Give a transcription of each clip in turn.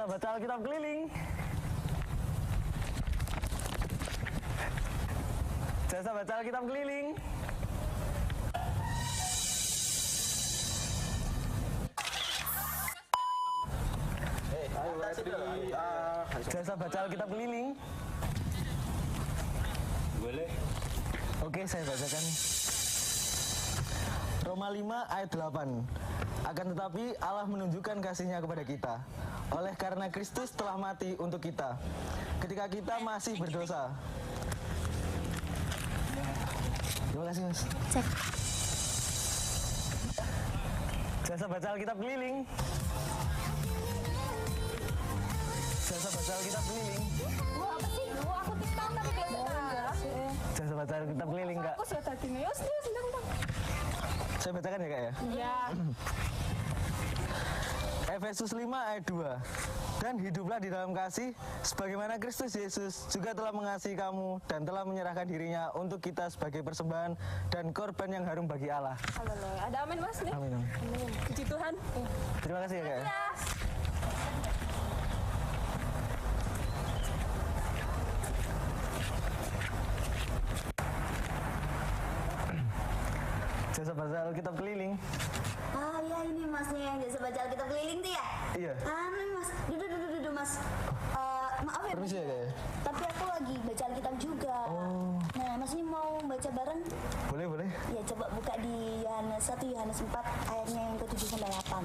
Jasa baca Alkitab keliling. Jasa baca Alkitab keliling. Jasa baca Alkitab keliling. Boleh. Oke, saya bacakan. Roma 5 ayat 8. Akan tetapi Allah menunjukkan kasih-Nya kepada kita oleh karena Kristus telah mati untuk kita ketika kita masih berdosa. Terima kasih, Mas. Cek. Jasa baca Alkitab keliling. Jasa baca Alkitab keliling. Wah, apa sih? Wah, aku TikTok tapi kayak Jasa baca Alkitab keliling, Kak. aku sudah tadi nih. Serius, sedang. Saya bacakan ya, Kak ya. Iya. Efesus 5 ayat 2. Dan hiduplah di dalam kasih sebagaimana Kristus Yesus juga telah mengasihi kamu dan telah menyerahkan dirinya untuk kita sebagai persembahan dan korban yang harum bagi Allah. Haleluya. Ada amin, Mas nih. Amin. Puji Tuhan. Terima kasih ya, Kak ya. Jasa baca Alkitab keliling. Ah ya ini masnya yang jasa baca Alkitab keliling tuh ya? Iya. Anu mas, duduk mas. Maaf ya. Permisi ya, Kak ya. Tapi aku lagi baca Alkitab juga. Oh. Nah mas ini mau baca bareng? Boleh, boleh. Ya coba buka di Yohanes 1 Yohanes 4 ayatnya yang ke-7 sampai 8.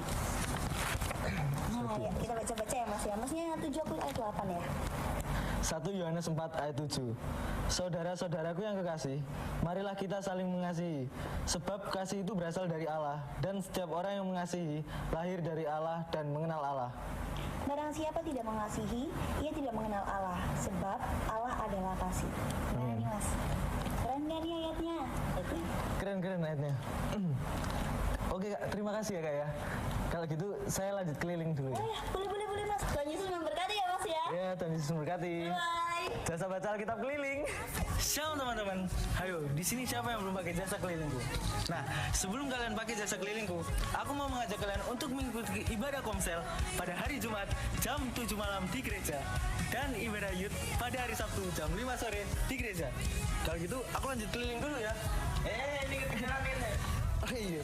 Nah ya kita baca-baca ya mas ya. Masnya 7 aku ayat 8 ya. 1 Yohanes 4 ayat 7. Saudara-saudaraku yang kekasih, marilah kita saling mengasihi, sebab kasih itu berasal dari Allah, dan setiap orang yang mengasihi lahir dari Allah dan mengenal Allah. Barang siapa tidak mengasihi, ia tidak mengenal Allah, sebab Allah adalah kasih. Nah ini mas, keren gak nih ayatnya? Keren ayatnya. Oke, Kak, terima kasih ya, Kak ya. Kalau gitu saya lanjut keliling dulu ya. Oh ya, boleh mas. Tuhan Yesus memberkati ya mas ya. Ya, Tuhan Yesus memberkati. Bye. Jasa baca Alkitab keliling. Shalom teman-teman. Ayo, di sini siapa yang belum pakai jasa kelilingku? Nah, sebelum kalian pakai jasa kelilingku, aku mau mengajak kalian untuk mengikuti ibadah komsel pada hari Jumat jam 7 malam di gereja dan ibadah youth pada hari Sabtu jam 5 sore di gereja. Kalau gitu, aku lanjut keliling dulu ya. Ini kerjaan ini. Oh iya.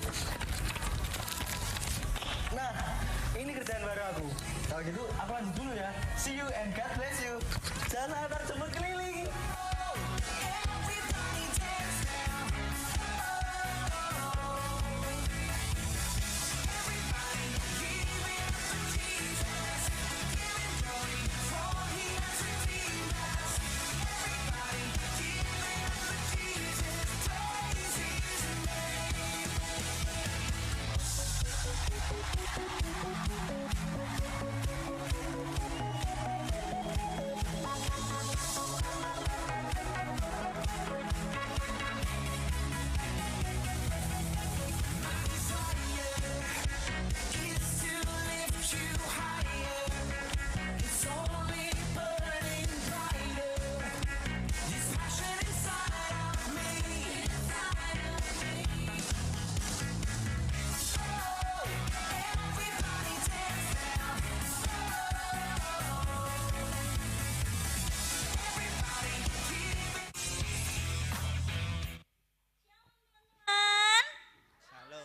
Nah, ini kerjaan baru aku. Kalau gitu, aku lanjut dulu ya. See you and God bless you. Jangan antar jemput keliling.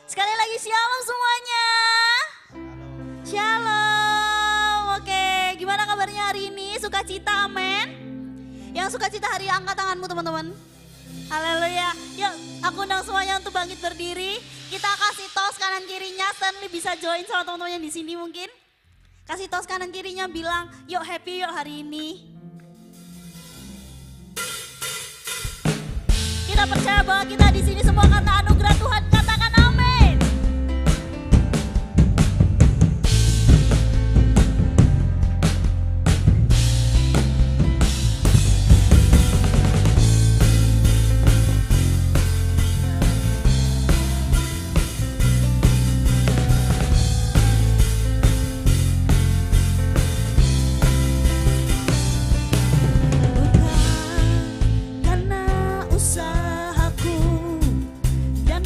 Sekali lagi shalom semuanya. Shalom. Oke, gimana kabarnya hari ini? Sukacita, amin. Yang sukacita hari angkat tanganmu teman-teman. Haleluya. Yuk, aku undang semuanya untuk bangkit berdiri. Kita kasih tos kanan kirinya. Stanley bisa join sama teman-teman yang di sini mungkin. Kasih tos kanan kirinya bilang, yuk happy yuk hari ini. Kita percaya bahwa kita di sini semua karena anugerah Tuhan. Katakan amin. Bukan karena usahaku dan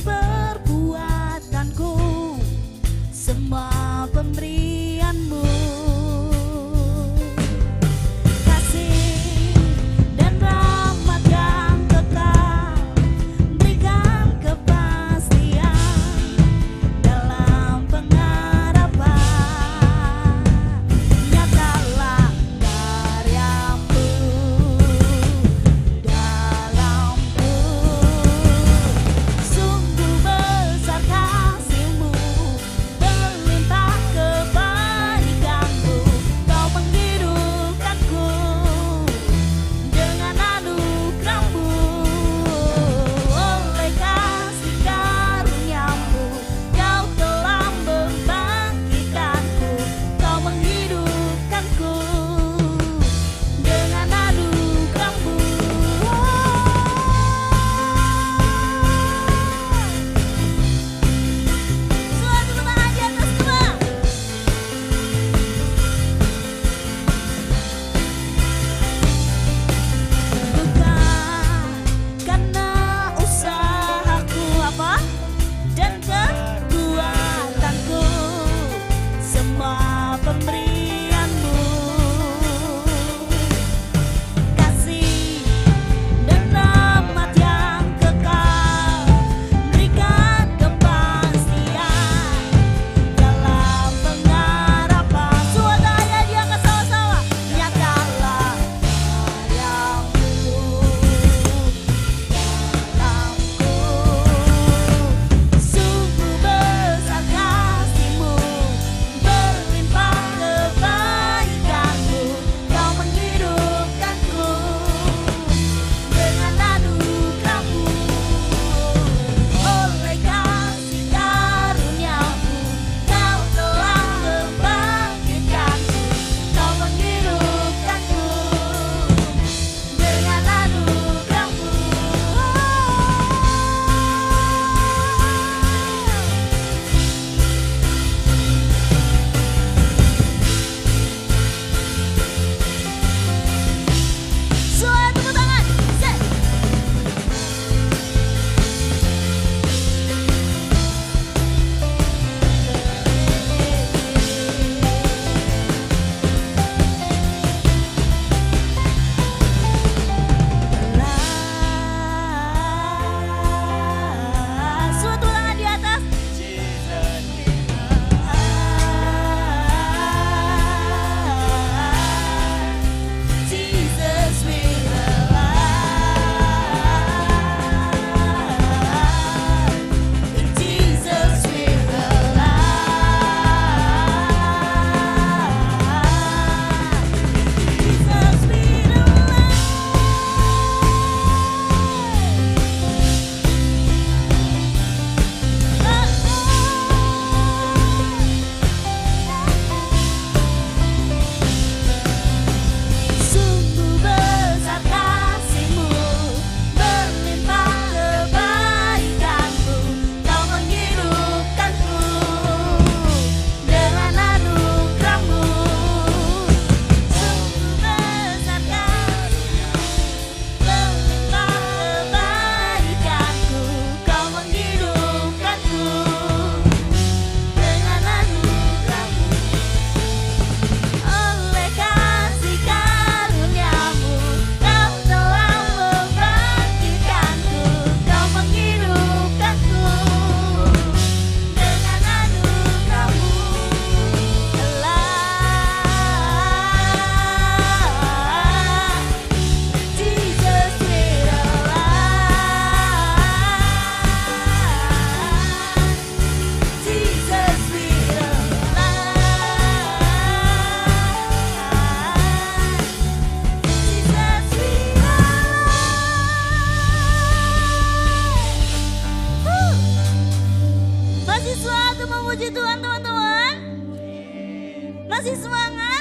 Masih semangat?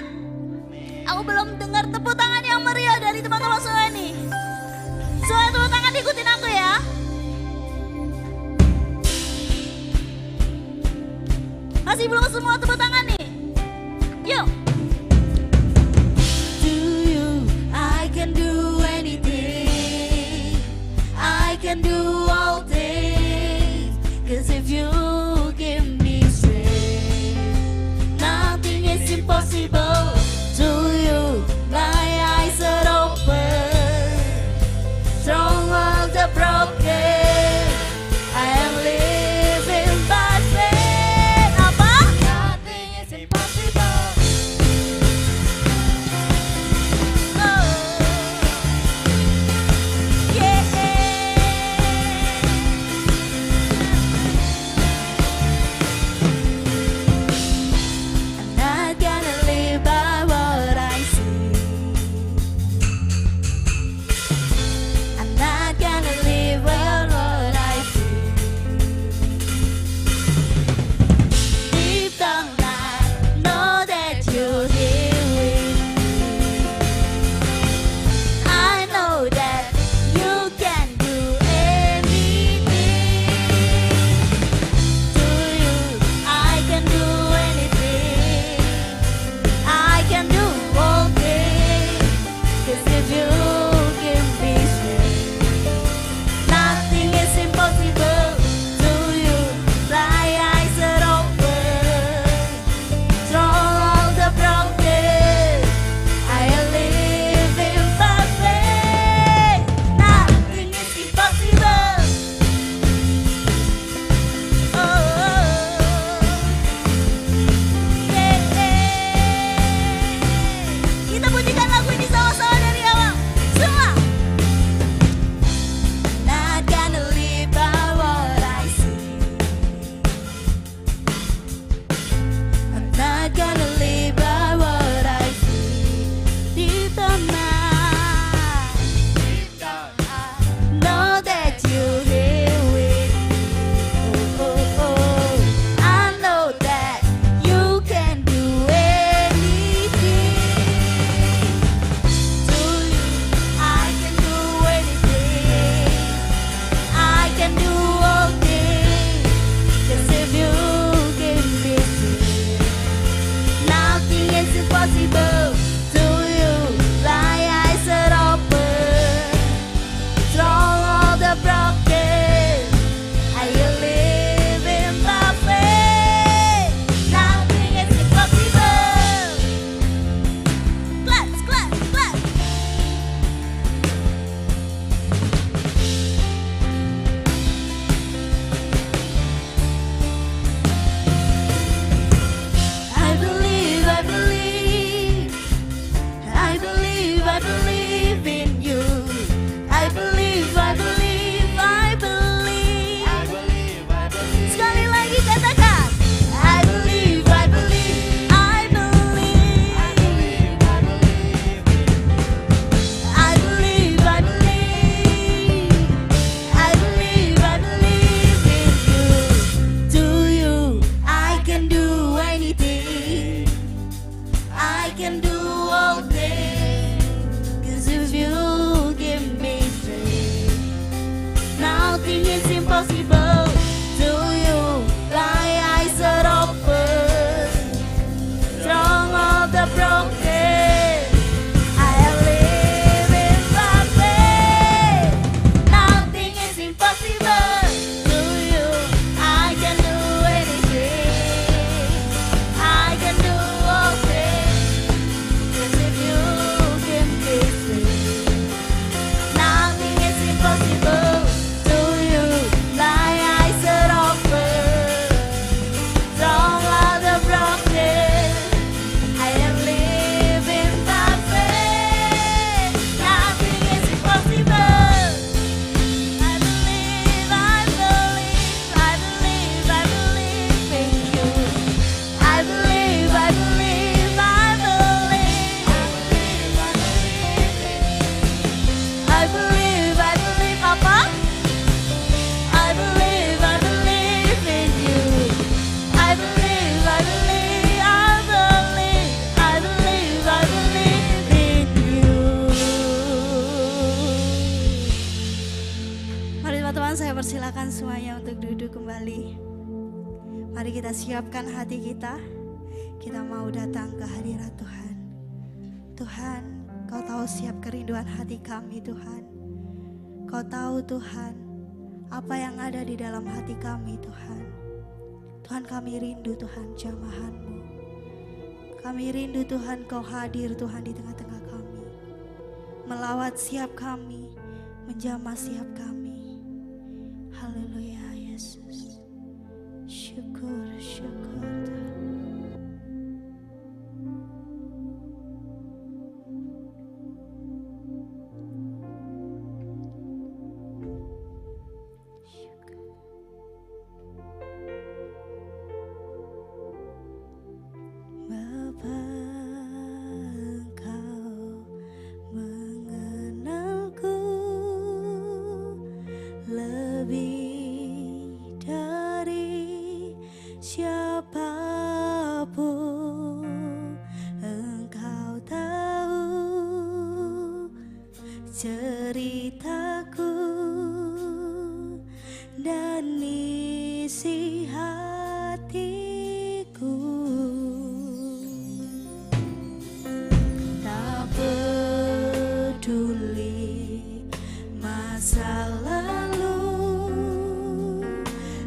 Aku belum dengar tepuk tangan yang meriah dari teman-teman semua nih. Semua tepuk tangan ikutin aku ya. Masih belum semua tepuk tangan nih. Yuk. To you, I can do anything. I can do all things. 'Cause if you give me strength, nothing is impossible. To you, my eyes are open. Strong of the broken, I am living by faith. Apa? Nothing is impossible. Oh, yeah. I'm not gonna live by what I see. I'm not gonna live by what I feel. Deep down I know that you're here with me. I know that you can do anything. To you, I can do anything. I can do all things. 'Cause if you give me strength, nothing is impossible. To you, my eyes are open. Strong all the broken, I am living by faith. Nothing is impossible. Oh, yeah. Kita pujikan lagu ini sama-sama dari awal. Semua. Not gonna live by what I see. I'm not gonna live by what I see. Deep down I know that you're here with me. Oh, oh, oh. I know that you can do anything. To you, I can do anything. I can do all things. 'Cause if you give me strength, nothing is impossible. To you, my eyes are open. Strong all the broken, I am living by faith. Nothing is impossible. Clap, clap, clap. I believe, I believe, I believe, I believe in you. I believe, I believe, I believe. Sekali lagi katakan. I believe, I believe, I believe. I believe, I believe, I believe. I believe, I believe in you. To you, I can do anything. I can do all things. 'Cause if you give me strength, nothing is impossible. To you, my eyes are open. Strong of the broken, I am living by faith. Nothing is impossible. To you, I can do anything. I can do all things. 'Cause if you give me strength, nothing is impossible. To you, my teman-teman, saya persilakan semuanya untuk duduk kembali. Mari kita siapkan hati kita. Kita mau datang ke hadirat Tuhan. Tuhan, Kau tahu siap kerinduan hati kami Tuhan. Kau tahu Tuhan, apa yang ada di dalam hati kami Tuhan. Tuhan, kami rindu Tuhan jamahan-Mu. Kami rindu Tuhan Kau hadir Tuhan di tengah-tengah kami. Melawat siap kami, menjamah siap kami. Haleluya Yesus. Syukur, syukur Tuhan. Bapa, Engkau mengenalku lebih dari siapapun. Engkau tahu ceritaku dan isi hatiku. Tak peduli masa lalu,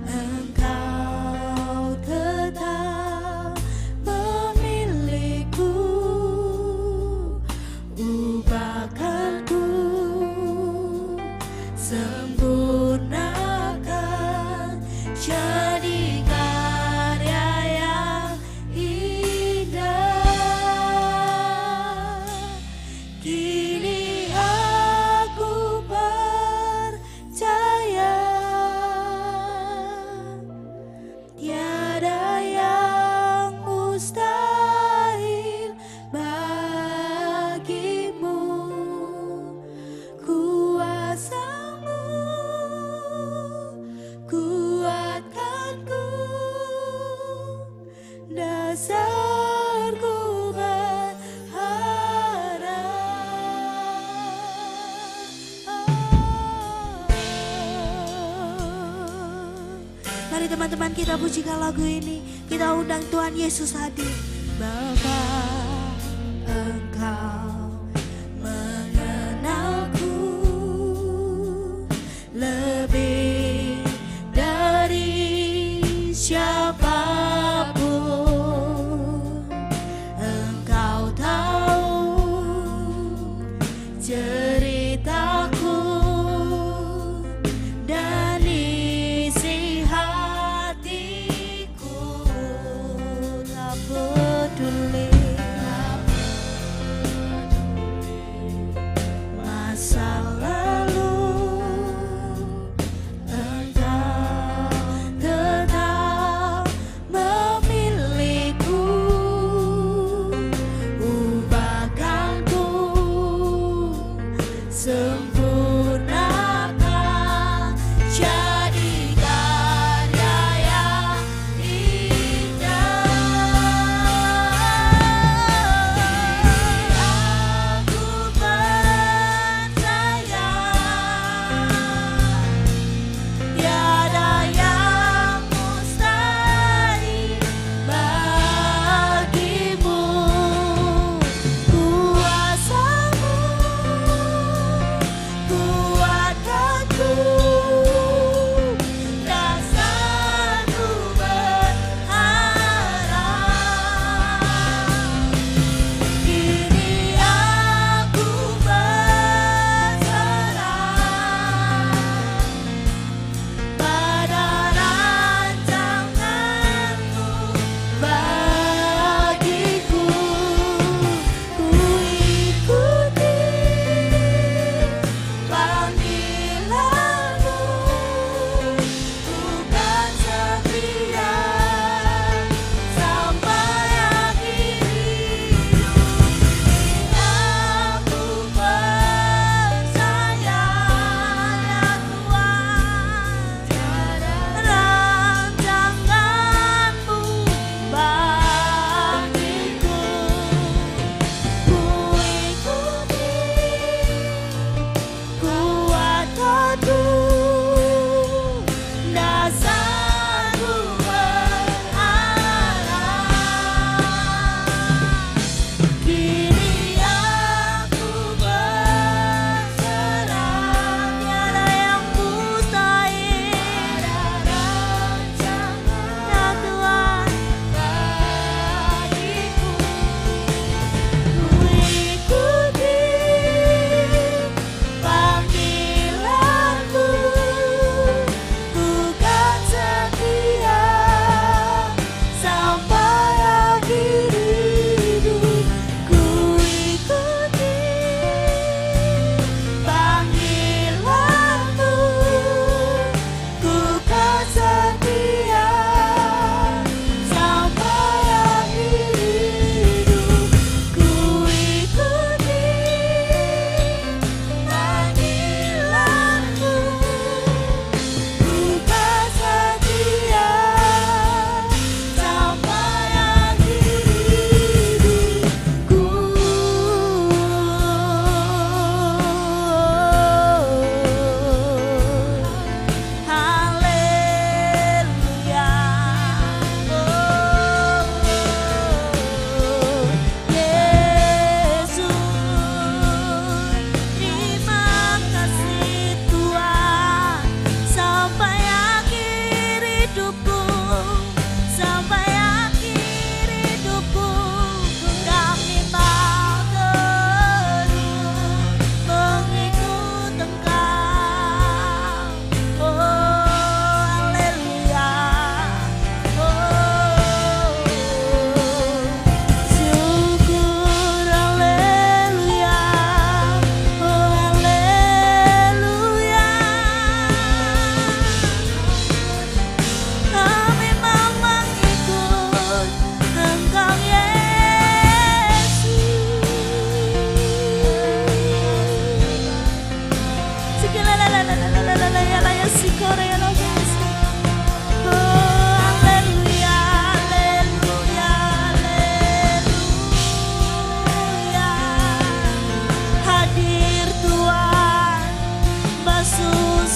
Engkau tetap memiliku. Ubahkanku, sempurnakan jadi karya yang indah. Kini aku percaya tiada yang mustahil bagimu. Kuasa-Mu kuatkanku, dasarku Mari teman-teman kita pujikan lagu ini. Kita undang Tuhan Yesus hadir. Bapa, Engkau mengenalku lebih dari siapapun. Engkau tahu ceritaku dan isi hatiku. Tak peduli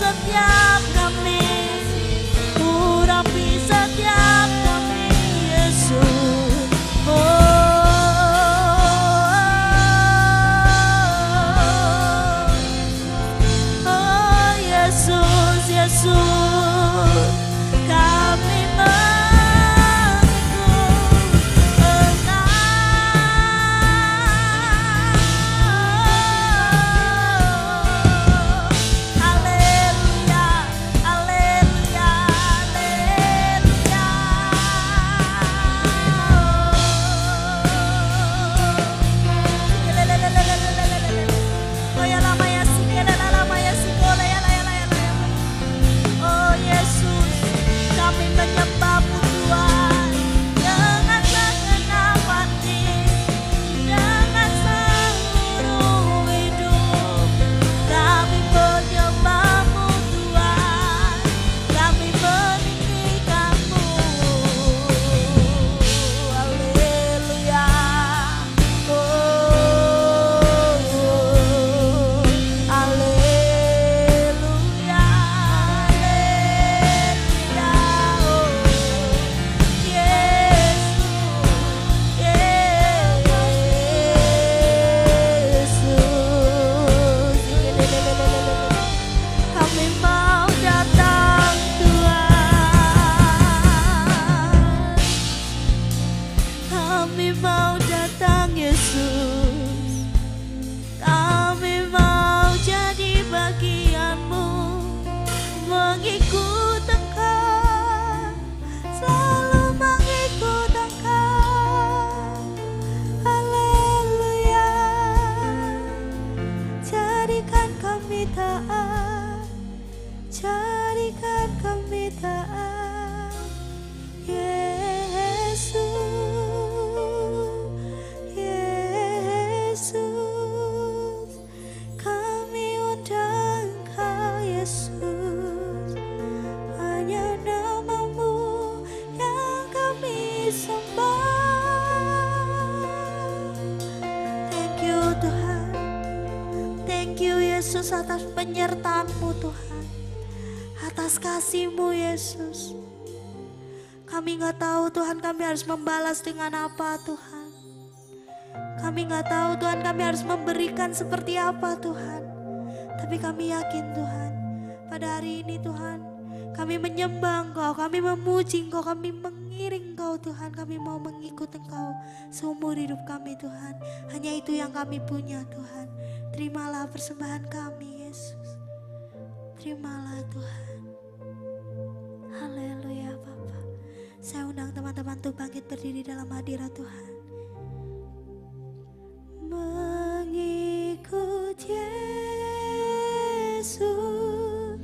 setiap kami, urapi setiap kami, Yesus. Oh Yesus, Yesus, kami mau datang Yesus, kami mau jadi bagian-Mu, mengikut Engkau, selalu mengikut Engkau. Haleluya, jadikan kami taat, jadikan kami taat, Yesus. Yesus, atas penyertaan-Mu Tuhan, atas kasih-Mu Yesus. Kami gak tahu Tuhan kami harus membalas dengan apa Tuhan. Kami gak tahu Tuhan kami harus memberikan seperti apa Tuhan. Tapi kami yakin Tuhan, pada hari ini Tuhan, kami menyembah Engkau, kami memuji Engkau, kami mengiring Engkau Tuhan. Kami mau mengikut Engkau seumur hidup kami Tuhan. Hanya itu yang kami punya Tuhan. Terimalah persembahan kami Yesus. Terimalah Tuhan. Haleluya Bapa. Saya undang teman-teman untuk bangkit berdiri dalam hadirat Tuhan. Mengikut Yesus,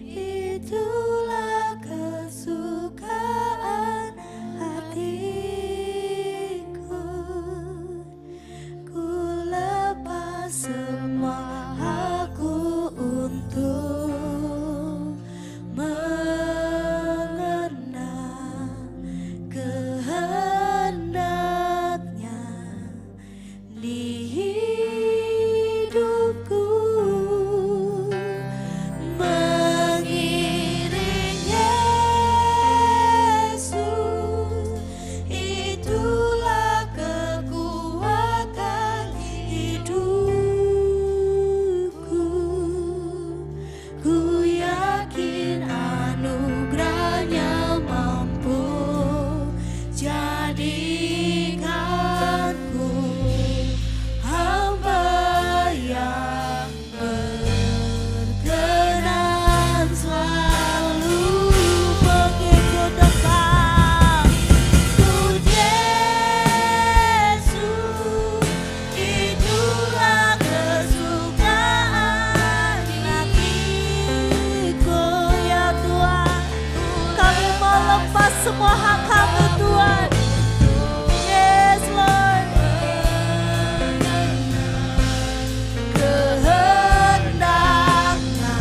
itulah kesukaan hatiku. Ku lepas semua aku untuk mengenal kehendaknya di hidupku. Mengiring Yesus, itulah kekuatan hidupku. Ku yakin anugerahnya mampu jadikanku hamba yang berkenan selalu mengikut Engkau. Ikut Yesus, itulah kesukaan hatiku ya Tuhan. Kami mau lepas semua hak kami Tuhan. Yes Lord. Kehendaknya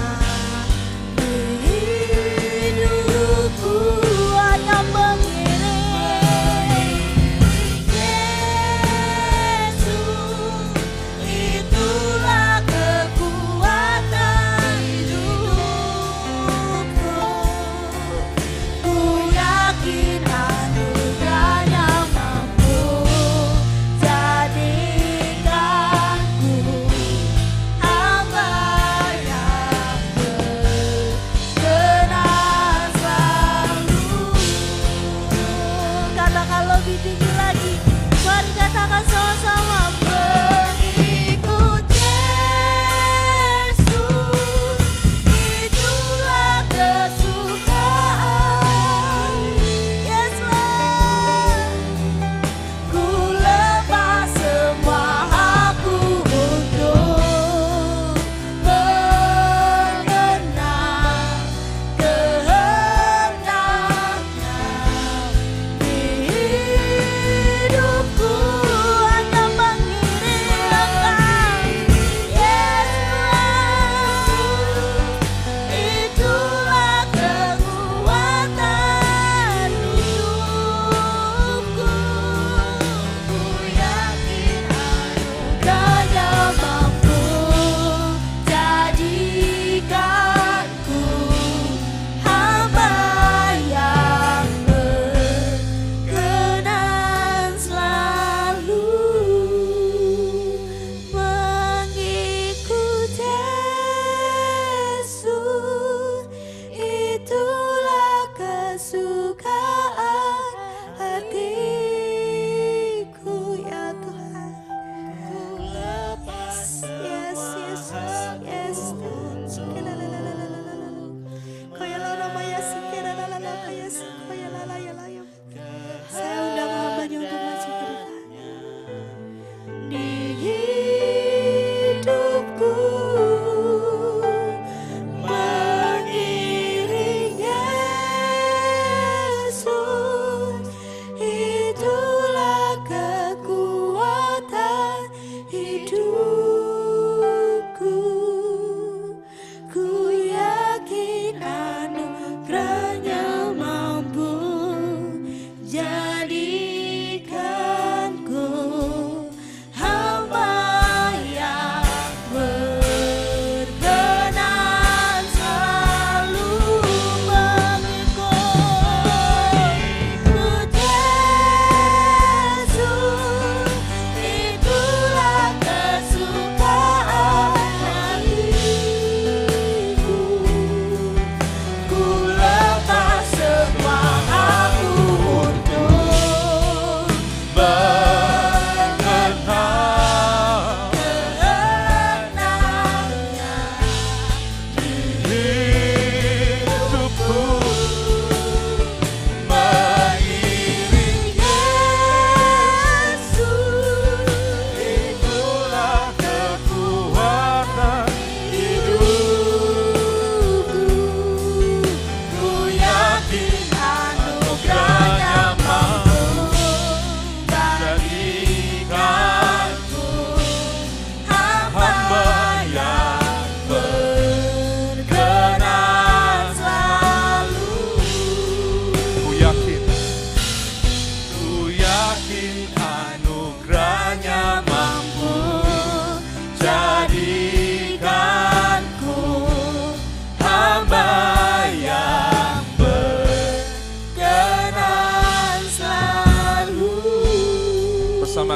di hidupku hanya mengiring Yesus, itulah kekuatan hidupku.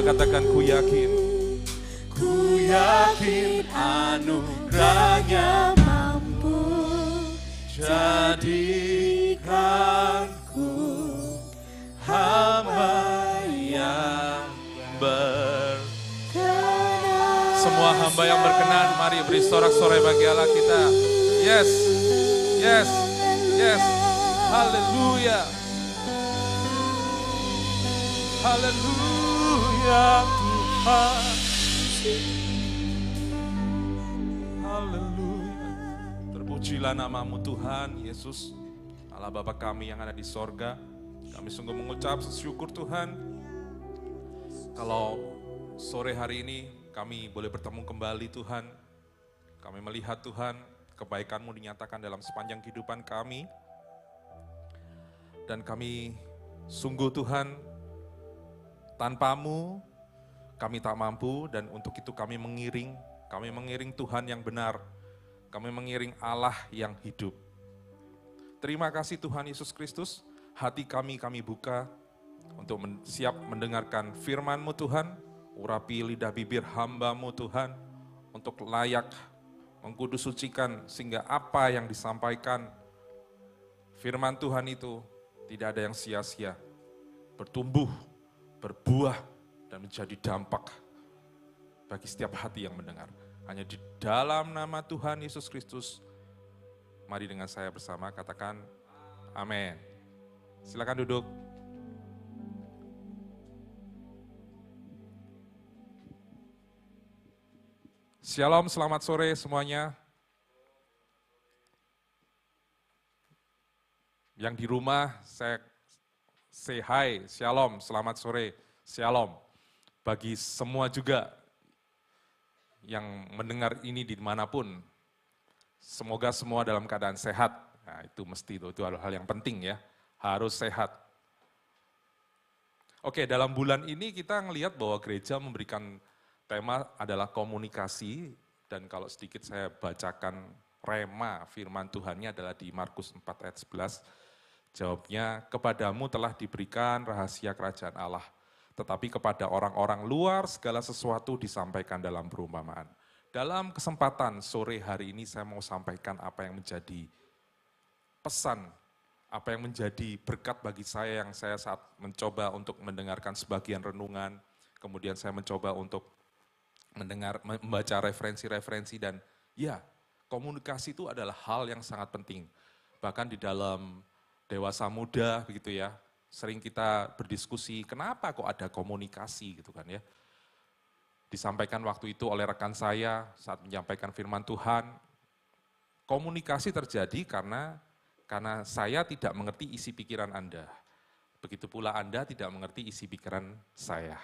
katakan ku yakin. Ku yakin anugerahnya mampu jadikanku hamba yang semua hamba yang berkenan, mari beri sorak-sorai bagi Allah kita. Yes, yes, yes. Haleluya. Haleluya Tuhan. Haleluya. Terpujilah namamu Tuhan Yesus. Allah Bapa kami yang ada di sorga. Kami sungguh mengucap syukur Tuhan. Kalau sore hari ini kami boleh bertemu kembali Tuhan. Kami melihat Tuhan, kebaikan-Mu dinyatakan dalam sepanjang kehidupan kami. Dan kami sungguh Tuhan, tanpa-Mu kami tak mampu, dan untuk itu kami mengiring Tuhan yang benar. Kami mengiring Allah yang hidup. Terima kasih Tuhan Yesus Kristus, hati kami buka untuk siap mendengarkan firman-Mu Tuhan. Urapi lidah bibir hamba-Mu Tuhan, untuk layak mengkudus sucikan, sehingga apa yang disampaikan firman Tuhan itu tidak ada yang sia-sia, bertumbuh, berbuah, dan menjadi dampak bagi setiap hati yang mendengar. Hanya di dalam nama Tuhan Yesus Kristus, mari dengan saya bersama katakan amin. Silakan duduk. Shalom, selamat sore semuanya. Yang di rumah, saya say hi, shalom, selamat sore, shalom. Bagi semua juga yang mendengar ini dimanapun, semoga semua dalam keadaan sehat. Nah, itu mesti, itu adalah hal yang penting ya, harus sehat. Oke, dalam bulan ini kita ngelihat bahwa gereja memberikan tema adalah komunikasi, dan kalau sedikit saya bacakan rema firman Tuhannya adalah di Markus 4 ayat 11. Jawabnya, kepadamu telah diberikan rahasia kerajaan Allah, tetapi kepada orang-orang luar segala sesuatu disampaikan dalam perumpamaan. Dalam kesempatan sore hari ini saya mau sampaikan apa yang menjadi pesan, apa yang menjadi berkat bagi saya yang saya saat mencoba untuk mendengarkan sebagian renungan, kemudian saya mencoba untuk membaca referensi-referensi, dan ya, komunikasi itu adalah hal yang sangat penting. Bahkan di dalam dewasa muda begitu ya, sering kita berdiskusi kenapa kok ada komunikasi gitu kan ya. Disampaikan waktu itu oleh rekan saya saat menyampaikan firman Tuhan, komunikasi terjadi karena saya tidak mengerti isi pikiran Anda. Begitu pula Anda tidak mengerti isi pikiran saya.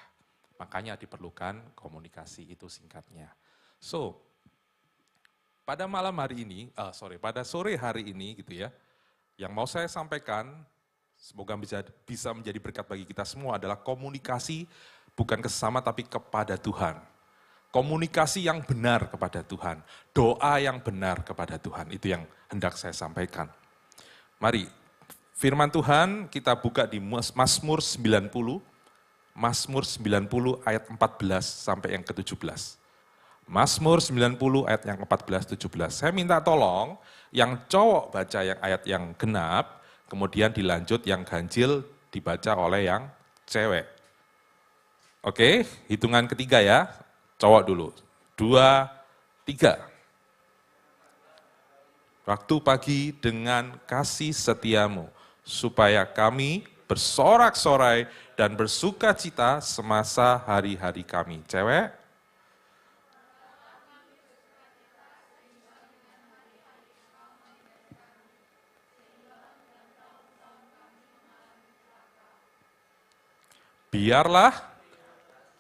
Makanya diperlukan komunikasi, itu singkatnya. So, pada malam hari ini, pada sore hari ini gitu ya, yang mau saya sampaikan, semoga bisa menjadi berkat bagi kita semua adalah komunikasi bukan ke sesama tapi kepada Tuhan. Komunikasi yang benar kepada Tuhan, doa yang benar kepada Tuhan, itu yang hendak saya sampaikan. Mari, firman Tuhan kita buka di Mazmur 90, Mazmur 90 ayat 14 sampai yang ke-17. Mazmur 90 ayat yang 14-17. Saya minta tolong yang cowok baca yang ayat yang genap, kemudian dilanjut yang ganjil dibaca oleh yang cewek. Oke, hitungan ketiga ya. Cowok dulu. 2, 3. Waktu pagi dengan kasih setiamu, supaya kami bersorak-sorai dan bersuka cita semasa hari-hari kami. Cewek? Biarlah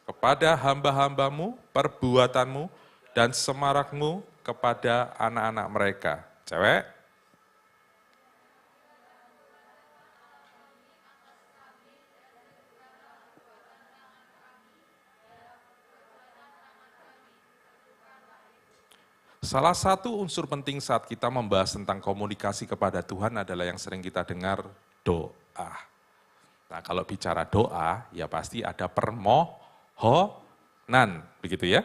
kepada hamba-hambamu perbuatanmu dan semarakmu kepada anak-anak mereka. Cewek? Salah satu unsur penting saat kita membahas tentang komunikasi kepada Tuhan adalah yang sering kita dengar, doa. Nah, kalau bicara doa, ya pasti ada permohonan. Yohanan, begitu ya.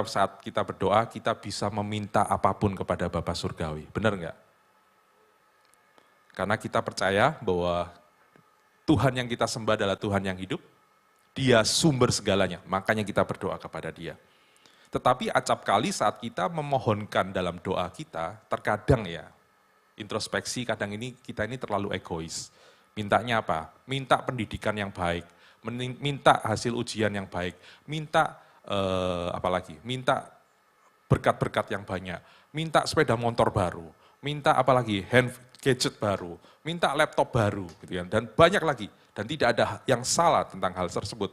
Saat kita berdoa, kita bisa meminta apapun kepada Bapa Surgawi. Benar nggak? Karena kita percaya bahwa Tuhan yang kita sembah adalah Tuhan yang hidup. Dia sumber segalanya, makanya kita berdoa kepada Dia. Tetapi acap kali saat kita memohonkan dalam doa kita, terkadang ya, introspeksi kadang kita ini terlalu egois. Mintanya apa? Minta pendidikan yang baik, minta hasil ujian yang baik, minta apalagi? Minta berkat-berkat yang banyak, minta sepeda motor baru, minta apalagi? Gadget baru, minta laptop baru, gitu ya. Dan banyak lagi. Dan tidak ada yang salah tentang hal tersebut.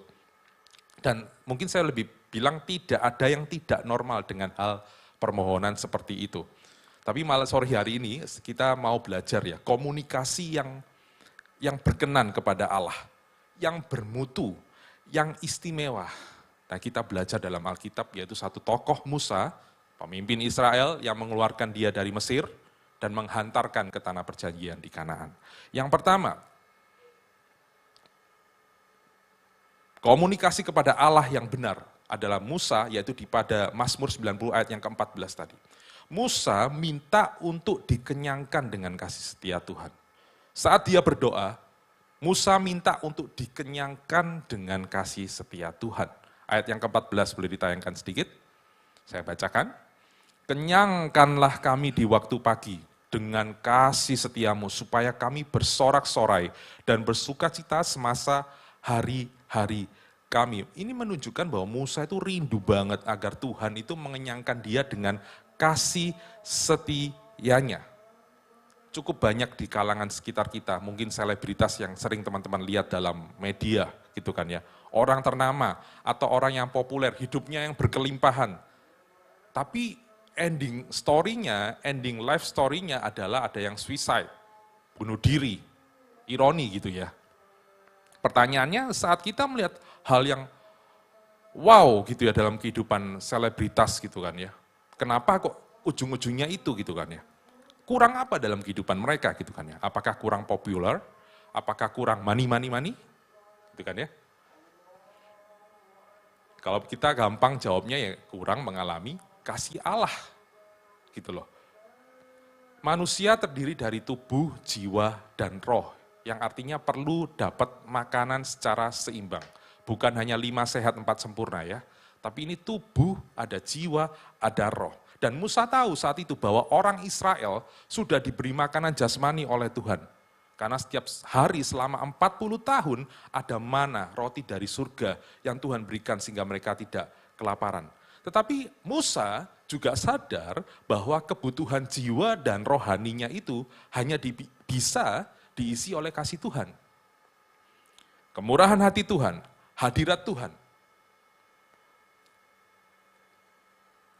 Dan mungkin saya lebih bilang tidak ada yang tidak normal dengan hal permohonan seperti itu. Tapi malah sore hari ini kita mau belajar ya, komunikasi yang berkenan kepada Allah, yang bermutu, yang istimewa. Nah, kita belajar dalam Alkitab yaitu satu tokoh Musa, pemimpin Israel yang mengeluarkan dia dari Mesir dan menghantarkan ke tanah perjanjian di Kanaan. Yang pertama, komunikasi kepada Allah yang benar adalah Musa, yaitu pada Mazmur 90 ayat yang ke-14 tadi. Musa minta untuk dikenyangkan dengan kasih setia Tuhan. Saat dia berdoa, Musa minta untuk dikenyangkan dengan kasih setia Tuhan. Ayat yang ke-14 boleh ditayangkan sedikit, saya bacakan. Kenyangkanlah kami di waktu pagi dengan kasih setiamu, supaya kami bersorak-sorai dan bersukacita semasa hari-hari kami. Ini menunjukkan bahwa Musa itu rindu banget agar Tuhan itu mengenyangkan dia dengan kasih setianya. Cukup banyak di kalangan sekitar kita, mungkin selebritas yang sering teman-teman lihat dalam media gitu kan ya. Orang ternama atau orang yang populer, hidupnya yang berkelimpahan. Tapi ending story-nya, ending life story-nya adalah ada yang suicide, bunuh diri, ironi gitu ya. Pertanyaannya saat kita melihat hal yang wow gitu ya dalam kehidupan selebritas gitu kan ya. Kenapa kok ujung-ujungnya itu gitu kan ya. Kurang apa dalam kehidupan mereka gitu kan ya. Apakah kurang populer? Apakah kurang money? Gitu kan ya. Kalau kita gampang jawabnya ya kurang mengalami kasih Allah, gitu loh. Manusia terdiri dari tubuh, jiwa, dan roh, yang artinya perlu dapat makanan secara seimbang. Bukan hanya 5 sehat 4 sempurna ya, tapi ini tubuh, ada jiwa, ada roh. Dan Musa tahu saat itu bahwa orang Israel sudah diberi makanan jasmani oleh Tuhan. Karena setiap hari selama 40 tahun ada mana, roti dari surga yang Tuhan berikan sehingga mereka tidak kelaparan. Tetapi Musa juga sadar bahwa kebutuhan jiwa dan rohaninya itu hanya bisa diisi oleh kasih Tuhan. Kemurahan hati Tuhan, hadirat Tuhan.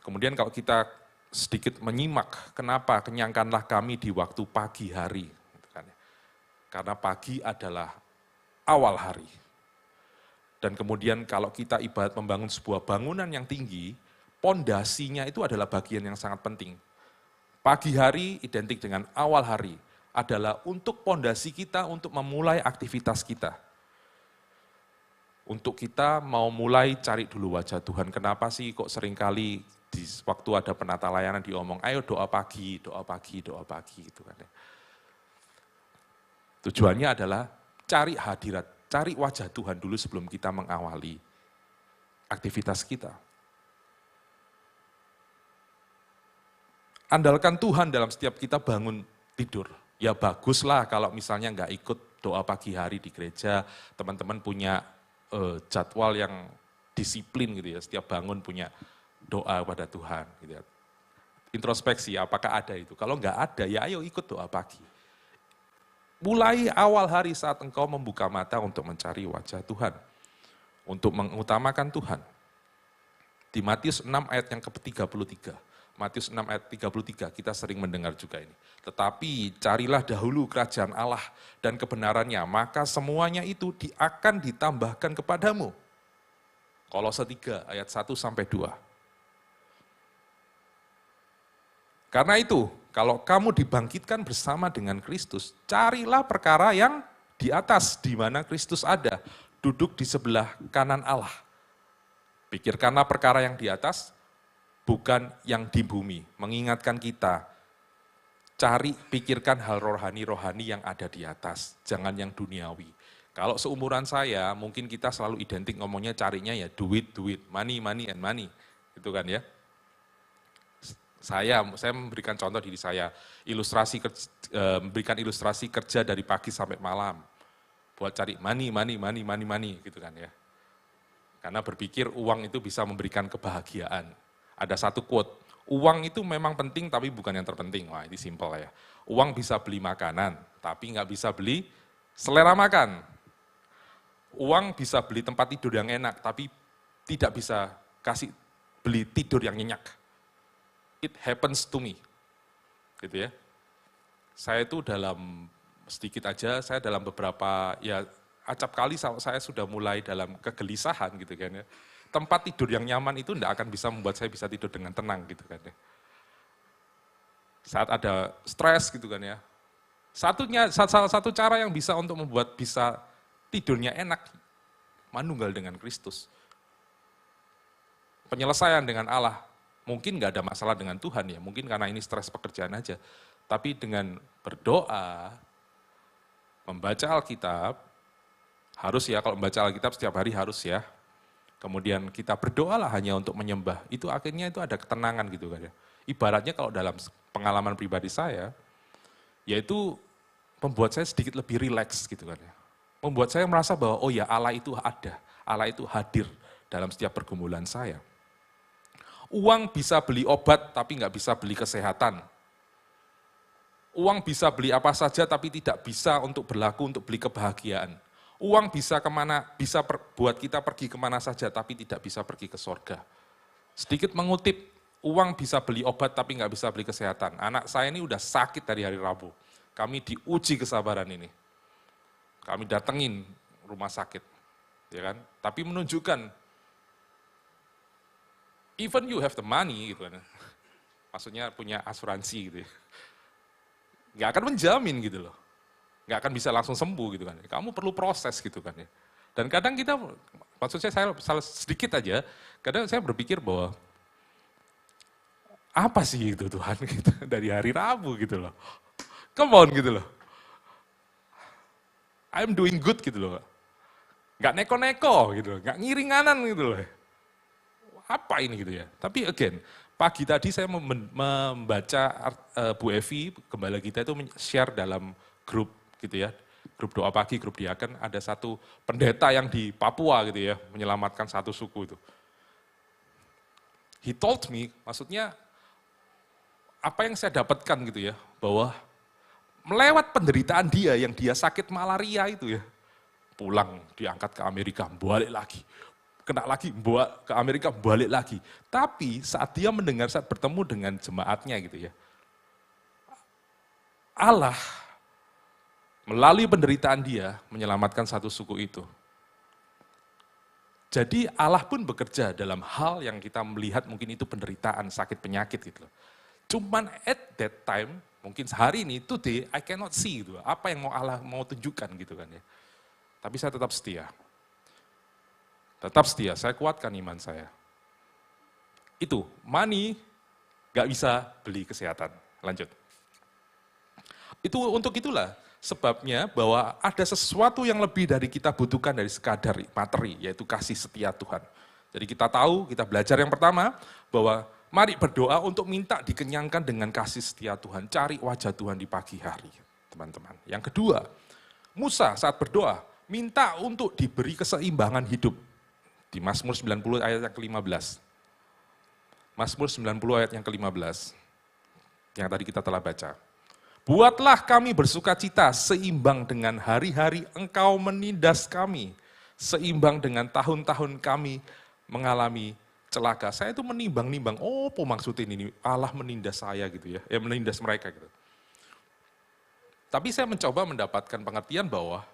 Kemudian kalau kita sedikit menyimak, kenapa kenyangkanlah kami di waktu pagi hari. Karena pagi adalah awal hari. Dan kemudian kalau kita ibarat membangun sebuah bangunan yang tinggi, pondasinya itu adalah bagian yang sangat penting. Pagi hari identik dengan awal hari, adalah untuk pondasi kita untuk memulai aktivitas kita. Untuk kita mau mulai cari dulu wajah Tuhan. Kenapa sih kok seringkali di waktu ada penata layanan diomong, ayo doa pagi gitu kan ya. Tujuannya adalah cari hadirat, cari wajah Tuhan dulu sebelum kita mengawali aktivitas kita. Andalkan Tuhan dalam setiap kita bangun tidur. Ya baguslah kalau misalnya nggak ikut doa pagi hari di gereja, teman-teman punya jadwal yang disiplin gitu ya, setiap bangun punya doa pada Tuhan. Gitu ya. Introspeksi, apakah ada itu? Kalau nggak ada, ya ayo ikut doa pagi. Mulai awal hari saat engkau membuka mata untuk mencari wajah Tuhan. Untuk mengutamakan Tuhan. Di Matius 6 ayat yang ke-33. Matius 6 ayat 33, kita sering mendengar juga ini. Tetapi carilah dahulu kerajaan Allah dan kebenarannya, maka semuanya itu akan ditambahkan kepadamu. Kolose 3 ayat 1-2. Karena itu, kalau kamu dibangkitkan bersama dengan Kristus, carilah perkara yang di atas, di mana Kristus ada. duduk di sebelah kanan Allah. Pikirkanlah perkara yang di atas, bukan yang di bumi. Mengingatkan kita, pikirkan hal rohani-rohani yang ada di atas, jangan yang duniawi. Kalau seumuran saya, mungkin kita selalu identik ngomongnya carinya ya duit, money, and money. Gitu kan ya. Saya memberikan contoh diri saya, memberikan ilustrasi kerja dari pagi sampai malam. Buat cari money, gitu kan ya. Karena berpikir uang itu bisa memberikan kebahagiaan. Ada satu quote, uang itu memang penting tapi bukan yang terpenting. Wah, ini simple ya. Uang bisa beli makanan, tapi nggak bisa beli selera makan. Uang bisa beli tempat tidur yang enak, tapi tidak bisa beli tidur yang nyenyak. It happens to me. Gitu ya. Saya itu saya dalam beberapa, ya acap kali saya sudah mulai dalam kegelisahan gitu kan ya. Tempat tidur yang nyaman itu tidak akan bisa membuat saya bisa tidur dengan tenang gitu kan ya. Saat ada stres gitu kan ya. Salah satu cara yang bisa untuk membuat bisa tidurnya enak, manunggal dengan Kristus. Penyelesaian dengan Allah, mungkin nggak ada masalah dengan Tuhan ya, mungkin karena ini stres pekerjaan aja. Tapi dengan berdoa, membaca Alkitab, harus ya, kalau membaca Alkitab setiap hari harus ya. Kemudian kita berdoalah hanya untuk menyembah, itu akhirnya itu ada ketenangan gitu kan ya. Ibaratnya kalau dalam pengalaman pribadi saya, yaitu membuat saya sedikit lebih rileks gitu kan ya. Membuat saya merasa bahwa oh ya Allah itu ada, Allah itu hadir dalam setiap pergumulan saya. Uang bisa beli obat tapi nggak bisa beli kesehatan. Uang bisa beli apa saja tapi tidak bisa berlaku untuk beli kebahagiaan. Uang bisa buat kita pergi kemana saja, tapi tidak bisa pergi ke sorga. Sedikit mengutip, uang bisa beli obat, tapi nggak bisa beli kesehatan. Anak saya ini udah sakit dari hari Rabu. Kami diuji kesabaran ini. Kami datengin rumah sakit, ya kan? Tapi menunjukkan, even you have the money, gitu kan. Maksudnya punya asuransi gitu ya. Nggak akan menjamin gitu loh. Nggak akan bisa langsung sembuh gitu kan. Kamu perlu proses gitu kan ya. Dan kadang kita, maksudnya saya salah sedikit aja, kadang saya berpikir bahwa apa sih itu Tuhan gitu, dari hari Rabu gitu loh. Come on gitu loh. I'm doing good gitu loh. Nggak neko-neko gitu loh, nggak ngiringanan gitu loh. Apa ini gitu ya. Tapi again, pagi tadi saya membaca Bu Evi, gembala kita itu share dalam grup gitu ya, grup doa pagi, grup diaken, ada satu pendeta yang di Papua gitu ya, menyelamatkan satu suku itu. He told me, maksudnya apa yang saya dapatkan gitu ya, bahwa melewat penderitaan dia yang dia sakit malaria itu ya, pulang diangkat ke Amerika, balik lagi, kena lagi, bawa ke Amerika, balik lagi. Tapi saat dia mendengar, saat bertemu dengan jemaatnya gitu ya, Allah melalui penderitaan dia, menyelamatkan satu suku itu. Jadi Allah pun bekerja dalam hal yang kita melihat mungkin itu penderitaan, sakit penyakit gitu loh. Cuman at that time, mungkin sehari ini, today, I cannot see gitu. Apa yang Allah mau tunjukkan gitu kan ya. Tapi saya tetap setia. Tetap setia, saya kuatkan iman saya. Itu, money gak bisa beli kesehatan. Lanjut. Untuk itulah, sebabnya bahwa ada sesuatu yang lebih dari kita butuhkan dari sekadar materi, yaitu kasih setia Tuhan. Jadi kita tahu, kita belajar yang pertama, bahwa mari berdoa untuk minta dikenyangkan dengan kasih setia Tuhan. Cari wajah Tuhan di pagi hari, teman-teman. Yang kedua, Musa saat berdoa, minta untuk diberi keseimbangan hidup. Di Mazmur 90 ayat yang ke-15. Mazmur 90 ayat yang ke-15, yang tadi kita telah baca. Buatlah kami bersuka cita seimbang dengan hari-hari engkau menindas kami. Seimbang dengan tahun-tahun kami mengalami celaka. Saya itu menimbang-nimbang, oh maksudnya ini Allah menindas saya gitu ya. Menindas mereka gitu. Tapi saya mencoba mendapatkan pengertian bahwa,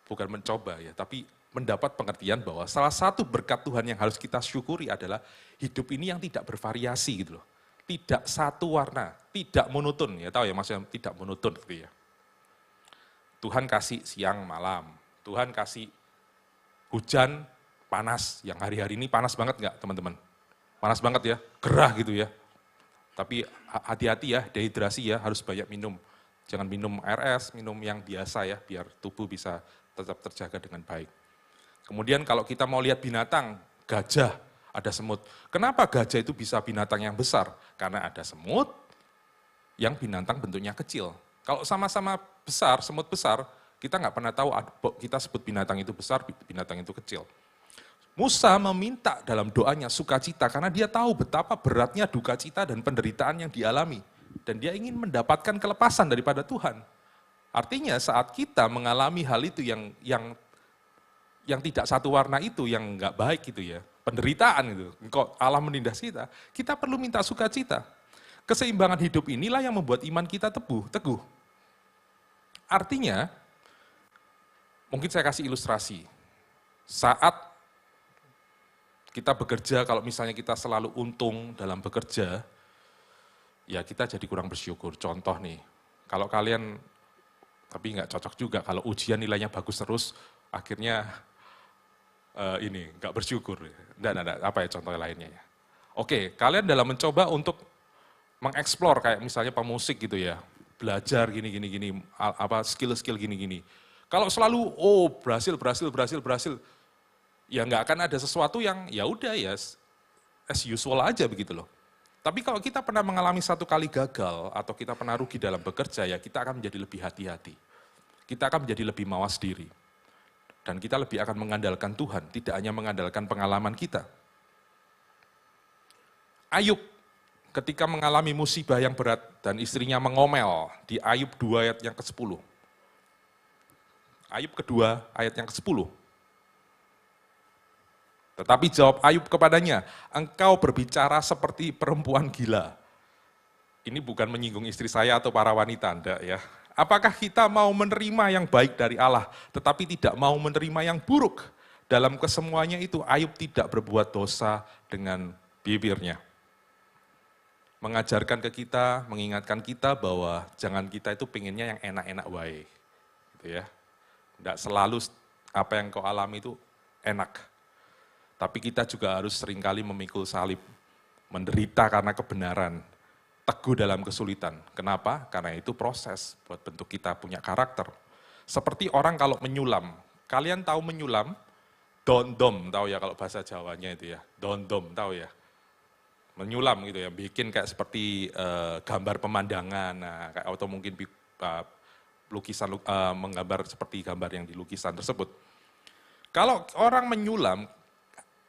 bukan mencoba ya, tapi mendapat pengertian bahwa salah satu berkat Tuhan yang harus kita syukuri adalah hidup ini yang tidak bervariasi gitu loh. Tidak satu warna, tidak monoton, ya tahu ya maksudnya tidak monoton gitu ya. Tuhan kasih siang malam, Tuhan kasih hujan, panas. Yang hari-hari ini panas banget nggak teman-teman? Panas banget ya, gerah gitu ya. Tapi hati-hati ya, dehidrasi ya, harus banyak minum. Jangan minum air es, minum yang biasa ya, biar tubuh bisa tetap terjaga dengan baik. Kemudian kalau kita mau lihat binatang, gajah, ada semut. Kenapa gajah itu bisa binatang yang besar? Karena ada semut yang binatang bentuknya kecil. Kalau sama-sama besar, semut besar, kita nggak pernah tahu kita sebut binatang itu besar, binatang itu kecil. Musa meminta dalam doanya sukacita karena dia tahu betapa beratnya duka cita dan penderitaan yang dialami. Dan dia ingin mendapatkan kelepasan daripada Tuhan. Artinya saat kita mengalami hal itu yang tidak satu warna itu, yang nggak baik gitu ya, penderitaan itu, kok Allah menindas kita, kita perlu minta sukacita. Keseimbangan hidup inilah yang membuat iman kita teguh. Artinya, mungkin saya kasih ilustrasi. Saat kita bekerja, kalau misalnya kita selalu untung dalam bekerja, ya kita jadi kurang bersyukur. Contoh nih, kalau kalian, tapi nggak cocok juga, kalau ujian nilainya bagus terus, akhirnya nggak bersyukur. Nggak, apa ya contoh lainnya ya. Oke, kalian dalam mencoba untuk mengeksplor, kayak misalnya pemusik gitu ya, belajar gini, skill gini. Kalau selalu, berhasil, ya nggak akan ada sesuatu yang ya udah ya as usual aja begitu loh. Tapi kalau kita pernah mengalami satu kali gagal atau kita pernah rugi dalam bekerja, ya kita akan menjadi lebih hati-hati. Kita akan menjadi lebih mawas diri. Dan kita lebih akan mengandalkan Tuhan, tidak hanya mengandalkan pengalaman kita. Ayub ketika mengalami musibah yang berat dan istrinya mengomel di Ayub 2 ayat yang ke-10. Ayub kedua ayat yang ke-10. Tetapi jawab Ayub kepadanya, engkau berbicara seperti perempuan gila. Ini bukan menyinggung istri saya atau para wanita, enggak ya. Apakah kita mau menerima yang baik dari Allah, tetapi tidak mau menerima yang buruk? Dalam kesemuanya itu Ayub tidak berbuat dosa dengan bibirnya. Mengajarkan ke kita, mengingatkan kita bahwa jangan kita itu pengennya yang enak-enak wae. Gitu ya. Enggak selalu apa yang kau alami itu enak. Tapi kita juga harus seringkali memikul salib, menderita karena kebenaran, teguh dalam kesulitan. Kenapa? Karena itu proses buat bentuk kita punya karakter. Seperti orang kalau menyulam, kalian tahu menyulam? Dondom, tahu ya kalau bahasa Jawanya itu ya, dondom, tahu ya? Menyulam gitu ya, bikin kayak seperti gambar pemandangan, nah, atau mungkin lukisan, menggambar seperti gambar yang di lukisan tersebut. Kalau orang menyulam,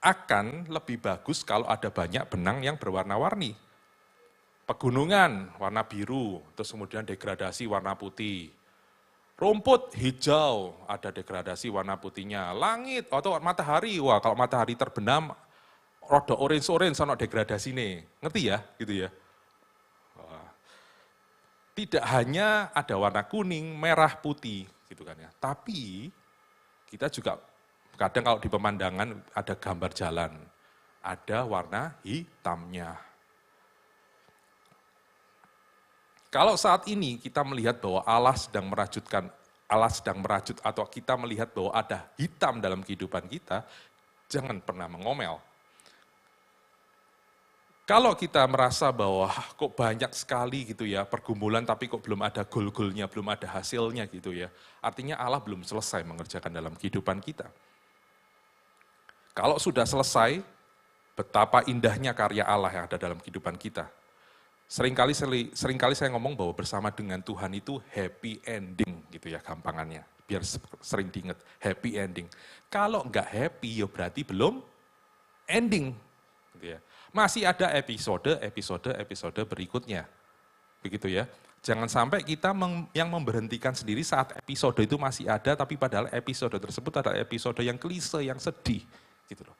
akan lebih bagus kalau ada banyak benang yang berwarna-warni. Pegunungan warna biru, terus kemudian degradasi warna putih. Rumput hijau, ada degradasi warna putihnya. Langit atau matahari, wah kalau matahari terbenam, rodo orange sama degradasi nih. Ngerti ya? Gitu ya. Tidak hanya ada warna kuning, merah, putih, gitu kan ya. Tapi kita juga kadang kalau di pemandangan ada gambar jalan, ada warna hitamnya. Kalau saat ini kita melihat bahwa Allah sedang merajut atau kita melihat bahwa ada hitam dalam kehidupan kita, jangan pernah mengomel. Kalau kita merasa bahwa kok banyak sekali gitu ya pergumulan tapi kok belum ada goal-goalnya, belum ada hasilnya gitu ya, artinya Allah belum selesai mengerjakan dalam kehidupan kita. Kalau sudah selesai, betapa indahnya karya Allah yang ada dalam kehidupan kita. Seringkali saya ngomong bahwa bersama dengan Tuhan itu happy ending gitu ya gampangannya. Biar sering diingat, happy ending. Kalau enggak happy ya berarti belum ending. Gitu ya. Masih ada episode berikutnya. Begitu ya. Jangan sampai kita yang memberhentikan sendiri saat episode itu masih ada, tapi padahal episode tersebut adalah episode yang klise, yang sedih. Gitu loh.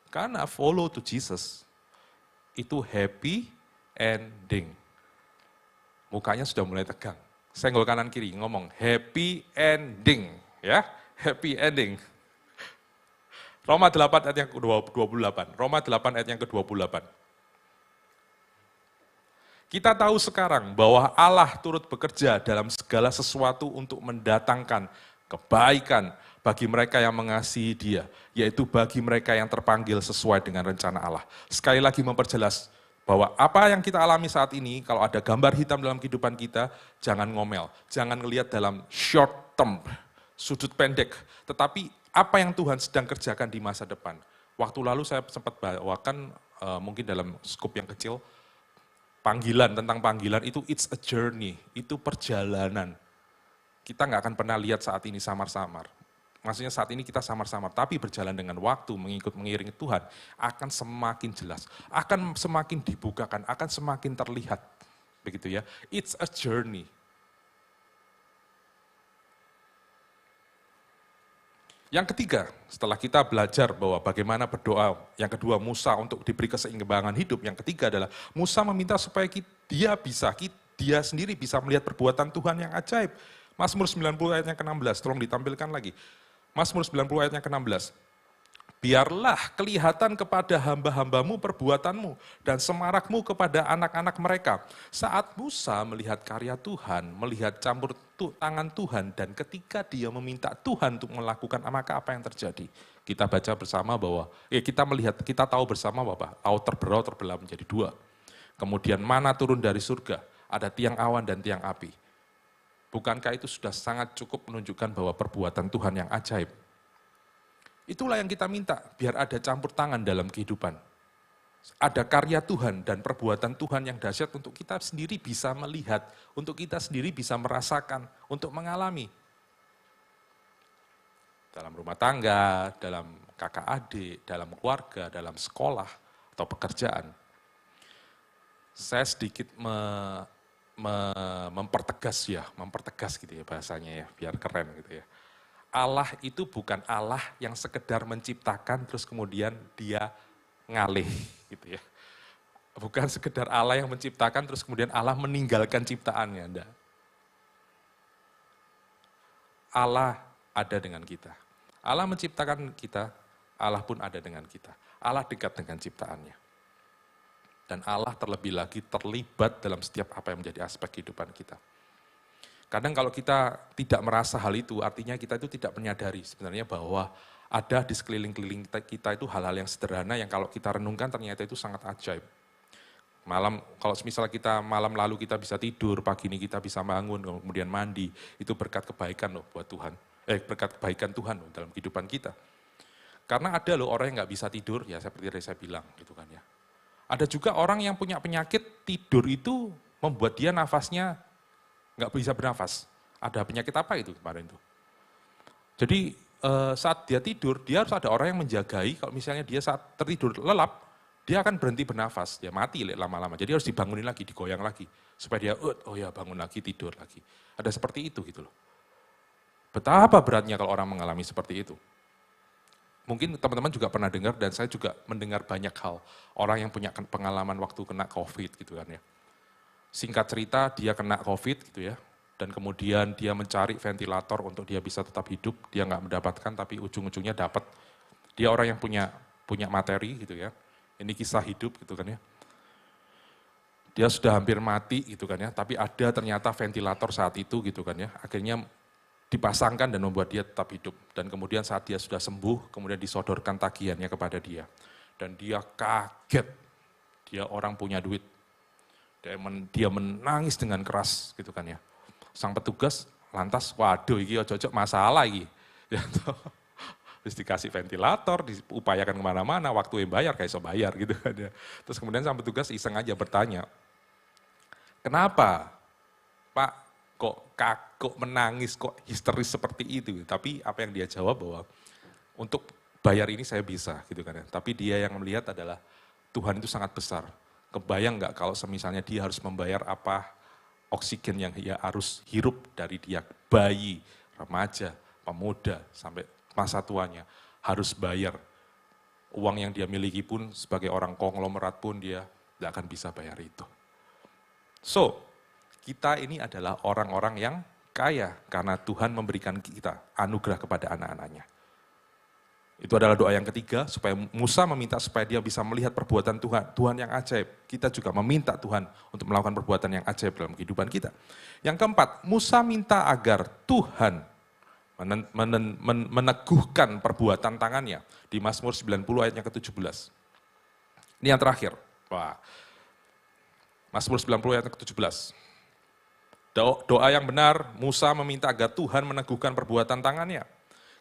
Karena follow to Jesus itu happy ending. Mukanya sudah mulai tegang. Senggol kanan kiri ngomong happy ending, ya. Happy ending. Roma 8 ayat yang ke-28. Roma 8 ayat yang ke-28. Kita tahu sekarang bahwa Allah turut bekerja dalam segala sesuatu untuk mendatangkan kebaikan bagi mereka yang mengasihi Dia, yaitu bagi mereka yang terpanggil sesuai dengan rencana Allah. Sekali lagi memperjelas bahwa apa yang kita alami saat ini, kalau ada gambar hitam dalam kehidupan kita, jangan ngomel, jangan ngelihat dalam short term, sudut pendek, tetapi apa yang Tuhan sedang kerjakan di masa depan. Waktu lalu saya sempat bawakan, mungkin dalam skup yang kecil, tentang panggilan itu it's a journey, itu perjalanan. Kita nggak akan pernah lihat saat ini samar-samar. Maksudnya saat ini kita samar-samar, tapi berjalan dengan waktu, mengiringi Tuhan, akan semakin jelas, akan semakin dibukakan, akan semakin terlihat. Begitu ya, it's a journey. Yang ketiga, setelah kita belajar bahwa bagaimana berdoa, yang kedua Musa untuk diberi keseimbangan hidup, yang ketiga adalah Musa meminta supaya dia sendiri bisa melihat perbuatan Tuhan yang ajaib. Mazmur 90 ayat yang ke-16, tolong ditampilkan lagi. Mazmur 90 ayat yang ke-16. Biarlah kelihatan kepada hamba-hambamu perbuatanmu dan semarakmu kepada anak-anak mereka. Saat Musa melihat karya Tuhan, melihat campur tangan Tuhan, dan ketika dia meminta Tuhan untuk melakukan, maka apa yang terjadi? Kita baca bersama bahwa, kita tahu bersama bahwa laut terbelah terbelah menjadi dua. Kemudian mana turun dari surga, ada tiang awan dan tiang api. Bukankah itu sudah sangat cukup menunjukkan bahwa perbuatan Tuhan yang ajaib? Itulah yang kita minta, biar ada campur tangan dalam kehidupan. Ada karya Tuhan dan perbuatan Tuhan yang dahsyat untuk kita sendiri bisa melihat, untuk kita sendiri bisa merasakan, untuk mengalami. Dalam rumah tangga, dalam kakak adik, dalam keluarga, dalam sekolah, atau pekerjaan. Saya sedikit mempertegas gitu ya bahasanya ya, biar keren gitu ya. Allah itu bukan Allah yang sekedar menciptakan terus kemudian dia ngalih gitu ya. Bukan sekedar Allah yang menciptakan terus kemudian Allah meninggalkan ciptaannya, enggak. Allah ada dengan kita. Allah menciptakan kita, Allah pun ada dengan kita. Allah dekat dengan ciptaannya. Dan Allah terlebih lagi terlibat dalam setiap apa yang menjadi aspek kehidupan kita. Kadang kalau kita tidak merasa hal itu, artinya kita itu tidak menyadari sebenarnya bahwa ada di sekeliling kita itu hal-hal yang sederhana yang kalau kita renungkan ternyata itu sangat ajaib. Kalau misalnya kita malam lalu kita bisa tidur, pagi ini kita bisa bangun, kemudian mandi, itu berkat kebaikan loh buat Tuhan. Berkat kebaikan Tuhan loh dalam kehidupan kita. Karena ada loh orang yang nggak bisa tidur, ya seperti yang saya bilang gitu kan ya. Ada juga orang yang punya penyakit, tidur itu membuat dia nafasnya nggak bisa bernafas. Ada penyakit apa itu kemarin itu? Jadi saat dia tidur, dia harus ada orang yang menjagai, kalau misalnya dia saat tertidur lelap, dia akan berhenti bernafas, dia mati lama-lama. Jadi harus dibangunin lagi, digoyang lagi, supaya dia, bangun lagi, tidur lagi. Ada seperti itu gitu loh. Betapa beratnya kalau orang mengalami seperti itu. Mungkin teman-teman juga pernah dengar dan saya juga mendengar banyak hal. Orang yang punya pengalaman waktu kena COVID gitu kan ya. Singkat cerita dia kena COVID gitu ya. Dan kemudian dia mencari ventilator untuk dia bisa tetap hidup. Dia nggak mendapatkan tapi ujung-ujungnya dapat. Dia orang yang punya materi gitu ya. Ini kisah hidup gitu kan ya. Dia sudah hampir mati gitu kan ya. Tapi ada ternyata ventilator saat itu gitu kan ya. Akhirnya dipasangkan dan membuat dia tetap hidup. Dan kemudian saat dia sudah sembuh, kemudian disodorkan tagihannya kepada dia. Dan dia kaget, dia orang punya duit. Dia menangis dengan keras gitu kan ya. Sang petugas lantas, waduh ini cocok masalah ini. Terus dikasih ventilator, diupayakan kemana-mana, waktu yang bayar, kayak so bayar gitu kan ya. Terus kemudian sang petugas iseng aja bertanya, kenapa Pak kok menangis, kok histeris seperti itu. Tapi apa yang dia jawab bahwa untuk bayar ini saya bisa gitu kan ya. Tapi dia yang melihat adalah Tuhan itu sangat besar. Kebayang nggak kalau misalnya dia harus membayar apa oksigen yang dia harus hirup dari dia bayi, remaja, pemuda sampai masa tuanya harus bayar. Uang yang dia miliki pun sebagai orang konglomerat pun dia nggak akan bisa bayar itu. So, kita ini adalah orang-orang yang kaya karena Tuhan memberikan kita anugerah kepada anak-anaknya. Itu adalah doa yang ketiga, supaya Musa meminta supaya dia bisa melihat perbuatan Tuhan yang ajaib. Kita juga meminta Tuhan untuk melakukan perbuatan yang ajaib dalam kehidupan kita. Yang keempat, Musa minta agar Tuhan meneguhkan perbuatan tangannya. Di Mazmur 90 ayatnya ke-17. Ini yang terakhir. Wah. Mazmur 90 ayat ke-17. Doa yang benar, Musa meminta agar Tuhan meneguhkan perbuatan tangannya.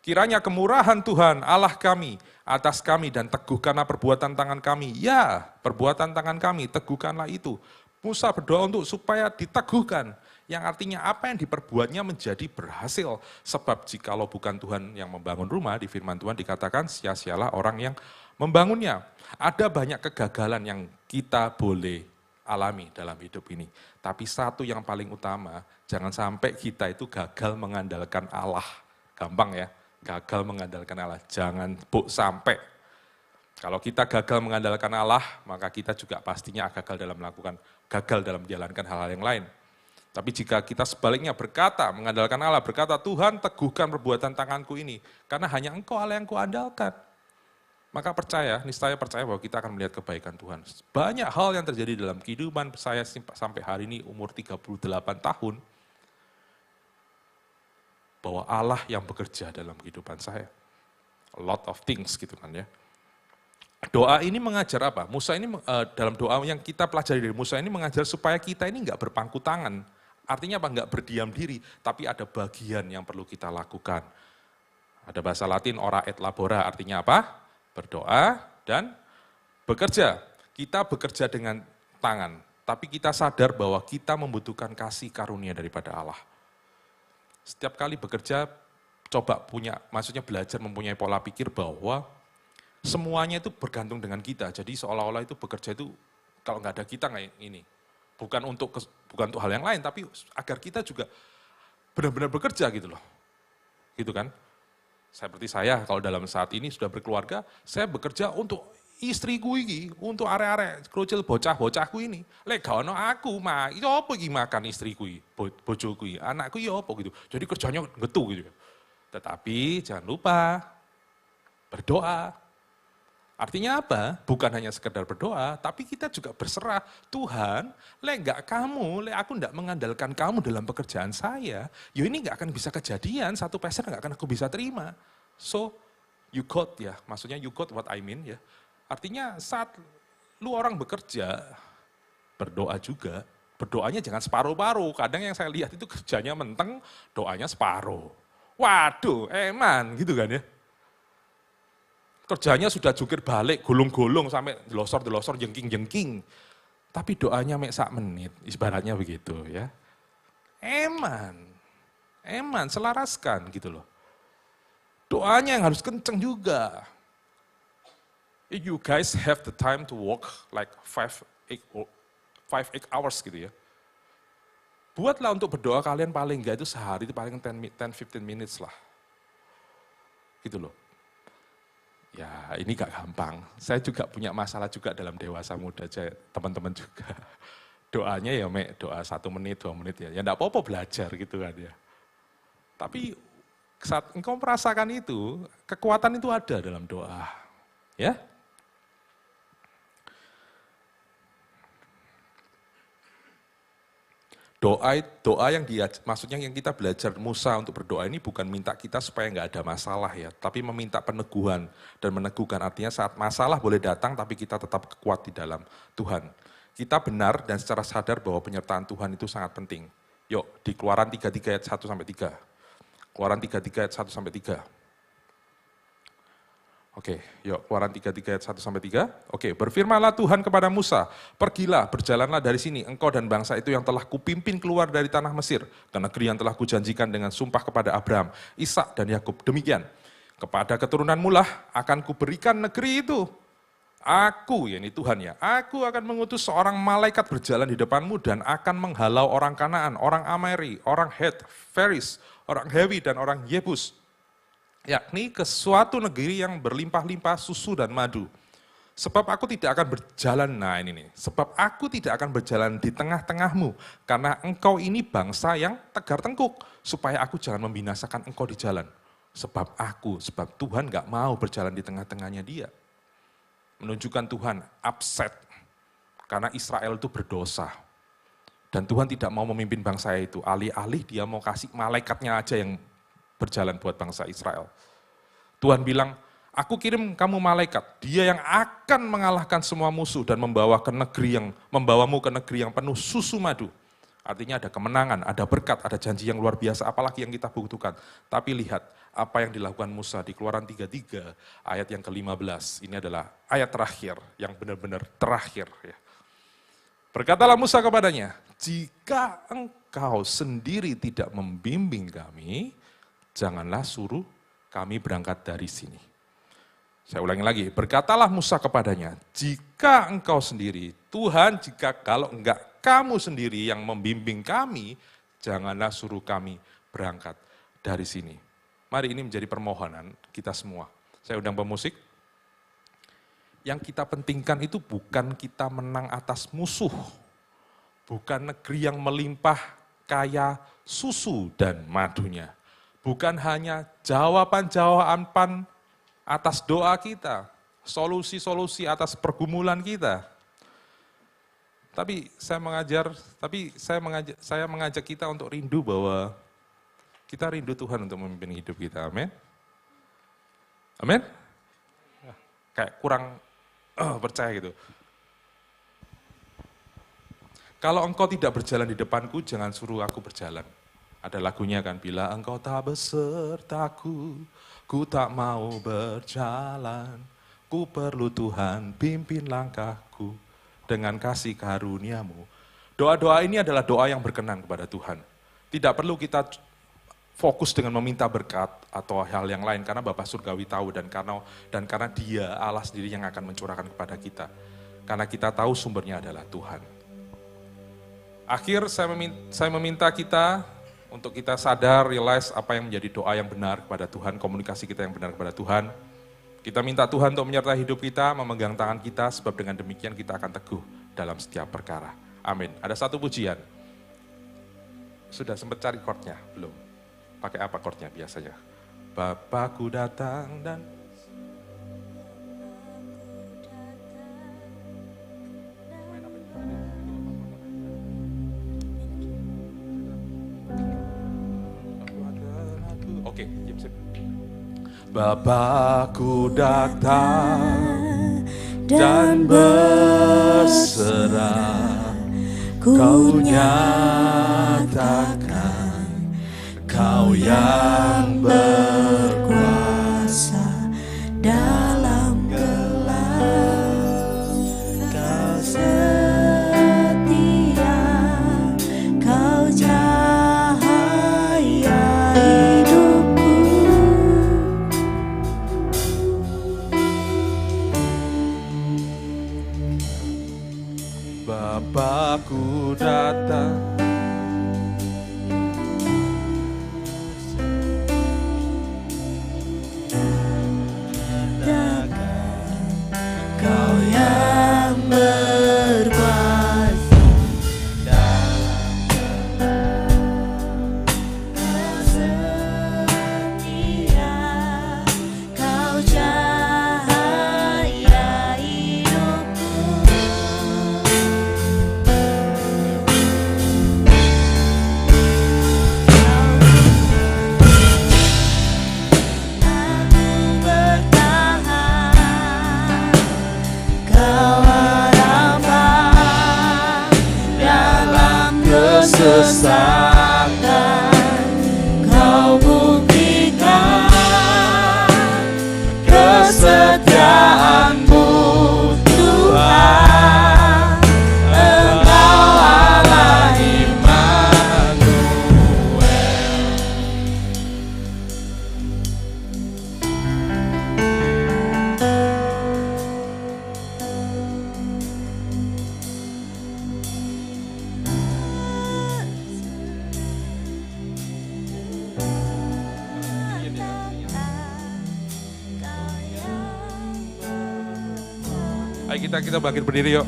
Kiranya kemurahan Tuhan Allah kami atas kami dan teguhkanlah perbuatan tangan kami. Ya, perbuatan tangan kami, teguhkanlah itu. Musa berdoa untuk supaya diteguhkan. Yang artinya apa yang diperbuatnya menjadi berhasil. Sebab jikalau bukan Tuhan yang membangun rumah, di firman Tuhan dikatakan sia-sialah orang yang membangunnya. Ada banyak kegagalan yang kita boleh alami dalam hidup ini. Tapi satu yang paling utama, jangan sampai kita itu gagal mengandalkan Allah. Gampang ya, gagal mengandalkan Allah. Jangan sampai. Kalau kita gagal mengandalkan Allah, maka kita juga pastinya gagal dalam menjalankan hal-hal yang lain. Tapi jika kita sebaliknya berkata, mengandalkan Allah, berkata, Tuhan teguhkan perbuatan tanganku ini, karena hanya Engkau Allah yang kuandalkan. Maka niscaya percaya bahwa kita akan melihat kebaikan Tuhan. Banyak hal yang terjadi dalam kehidupan saya sampai hari ini umur 38 tahun, bahwa Allah yang bekerja dalam kehidupan saya. A lot of things gitu kan ya. Doa ini mengajar apa? Musa ini dalam doa yang kita pelajari dari Musa ini mengajar supaya kita ini enggak berpangku tangan. Artinya apa? Enggak berdiam diri, tapi ada bagian yang perlu kita lakukan. Ada bahasa Latin ora et labora, artinya apa? Berdoa dan bekerja. Kita bekerja dengan tangan, tapi kita sadar bahwa kita membutuhkan kasih karunia daripada Allah. Setiap kali bekerja, maksudnya belajar mempunyai pola pikir bahwa semuanya itu bergantung dengan kita. Jadi seolah-olah itu bekerja itu kalau nggak ada kita nggak ini. Bukan untuk hal yang lain, tapi agar kita juga benar-benar bekerja gitu loh. Gitu kan? Seperti saya kalau dalam saat ini sudah berkeluarga, saya bekerja untuk istriku ini, untuk arek-arek krucil bocah-bocahku ini. Lek gak ono aku mah, itu apa iki makan istriku iki, bojoku iki, anakku ya apa gitu. Jadi kerjanya ngetu gitu. Tetapi jangan lupa berdoa. Artinya apa? Bukan hanya sekedar berdoa, tapi kita juga berserah. Tuhan, lek aku enggak mengandalkan kamu dalam pekerjaan saya, ya ini enggak akan bisa kejadian, 1% enggak akan aku bisa terima. So, you got ya, maksudnya you got what I mean ya. Artinya saat lu orang bekerja, berdoa juga, berdoanya jangan separuh-paruh. Kadang yang saya lihat itu kerjanya menteng, doanya separuh. Waduh, eman gitu kan ya. Kerjanya sudah jungkir balik, gulung-gulung sampai delosor-delosor, jengking-jengking. Tapi doanya mek sak menit, ibaratnya begitu ya. Eman, selaraskan gitu loh. Doanya yang harus kenceng juga. If you guys have the time to work like 5-8 hours gitu ya. Buatlah untuk berdoa kalian paling enggak itu sehari itu paling 10-15 minutes lah. Gitu loh. Ya ini gak gampang, saya juga punya masalah juga dalam dewasa muda, teman-teman juga. Doanya ya doa 1 menit, 2 menit ya enggak apa-apa belajar gitu kan ya. Tapi saat engkau merasakan itu, kekuatan itu ada dalam doa. Ya. Doa yang maksudnya yang kita belajar Musa untuk berdoa ini bukan minta kita supaya nggak ada masalah ya, tapi meminta peneguhan dan meneguhkan artinya saat masalah boleh datang tapi kita tetap kuat di dalam Tuhan. Kita benar dan secara sadar bahwa penyertaan Tuhan itu sangat penting. Yuk di Keluaran 33 ayat 1-3. Keluaran 33 ayat 1-3. Oke, yuk Keluaran 33 ayat 1-3. Oke, berfirmanlah Tuhan kepada Musa, pergilah, berjalanlah dari sini, engkau dan bangsa itu yang telah kupimpin keluar dari tanah Mesir, ke negeri yang telah kujanjikan dengan sumpah kepada Abraham, Ishak dan Yakub. Demikian, kepada keturunanmu lah akan kuberikan negeri itu. Aku, yakni Tuhan ya, aku akan mengutus seorang malaikat berjalan di depanmu dan akan menghalau orang Kanaan, orang Amori, orang Het, Feris, orang Hewi dan orang Yebus. Yakni ke suatu negeri yang berlimpah-limpah susu dan madu. Sebab aku tidak akan berjalan, sebab aku tidak akan berjalan di tengah-tengahmu, karena engkau ini bangsa yang tegar tengkuk, supaya aku jangan membinasakan engkau di jalan. Sebab Tuhan gak mau berjalan di tengah-tengahnya dia. Menunjukkan Tuhan upset, karena Israel itu berdosa. Dan Tuhan tidak mau memimpin bangsa itu, alih-alih dia mau kasih malaikatnya aja yang berjalan buat bangsa Israel. Tuhan bilang, aku kirim kamu malaikat, dia yang akan mengalahkan semua musuh dan membawamu ke negeri yang penuh susu madu. Artinya ada kemenangan, ada berkat, ada janji yang luar biasa, apalagi yang kita butuhkan. Tapi lihat apa yang dilakukan Musa di Keluaran 33 ayat yang ke-15. Ini adalah ayat terakhir, yang benar-benar terakhir. Ya. Berkatalah Musa kepadanya, jika engkau sendiri tidak membimbing kami, janganlah suruh kami berangkat dari sini. Saya ulangi lagi, berkatalah Musa kepadanya, jika engkau sendiri, Tuhan kalau enggak kamu sendiri yang membimbing kami, janganlah suruh kami berangkat dari sini. Mari ini menjadi permohonan kita semua. Saya undang pemusik. Yang kita pentingkan itu bukan kita menang atas musuh, bukan negeri yang melimpah kaya susu dan madunya, bukan hanya jawaban-jawaban atas doa kita, solusi-solusi atas pergumulan kita. Tapi saya mengajak kita untuk rindu bahwa kita rindu Tuhan untuk memimpin hidup kita. Amin. Amin. Kayak kurang percaya gitu. Kalau engkau tidak berjalan di depanku, jangan suruh aku berjalan. Ada lagunya kan, bila engkau tak besertaku, ku tak mau berjalan, ku perlu Tuhan pimpin langkahku dengan kasih karuniamu. Doa-doa ini adalah doa yang berkenan kepada Tuhan. Tidak perlu kita fokus dengan meminta berkat atau hal yang lain, karena Bapa Surgawi tahu dan karena Dia Allah sendiri yang akan mencurahkan kepada kita. Karena kita tahu sumbernya adalah Tuhan. Akhir saya meminta kita untuk kita sadar, realize apa yang menjadi doa yang benar kepada Tuhan, komunikasi kita yang benar kepada Tuhan. Kita minta Tuhan untuk menyertai hidup kita, memegang tangan kita, sebab dengan demikian kita akan teguh dalam setiap perkara. Amin. Ada satu pujian. Sudah sempat cari chordnya? Belum. Pakai apa chordnya biasanya? Bapakku datang dan... Oke, sip. Bapakku datang dan berserah, Kau nyatakan Kau yang berkuasa dalam gelap. Kau setia, Kau cahaya hidupku. Bapakku datang Kau yang berkuasa dalam gelap. Kau setia, Kau cahaya hidupku. Aku bertahan, Kau harapan dalam kesesakan. Kau buktikan kesetiaan-Mu, Tuhan. Engkau Allah Immanuel. Ayo kita bangkit berdiri yuk.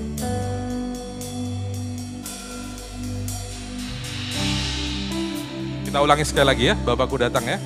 Kita ulangi sekali lagi ya, Bapakku datang ya.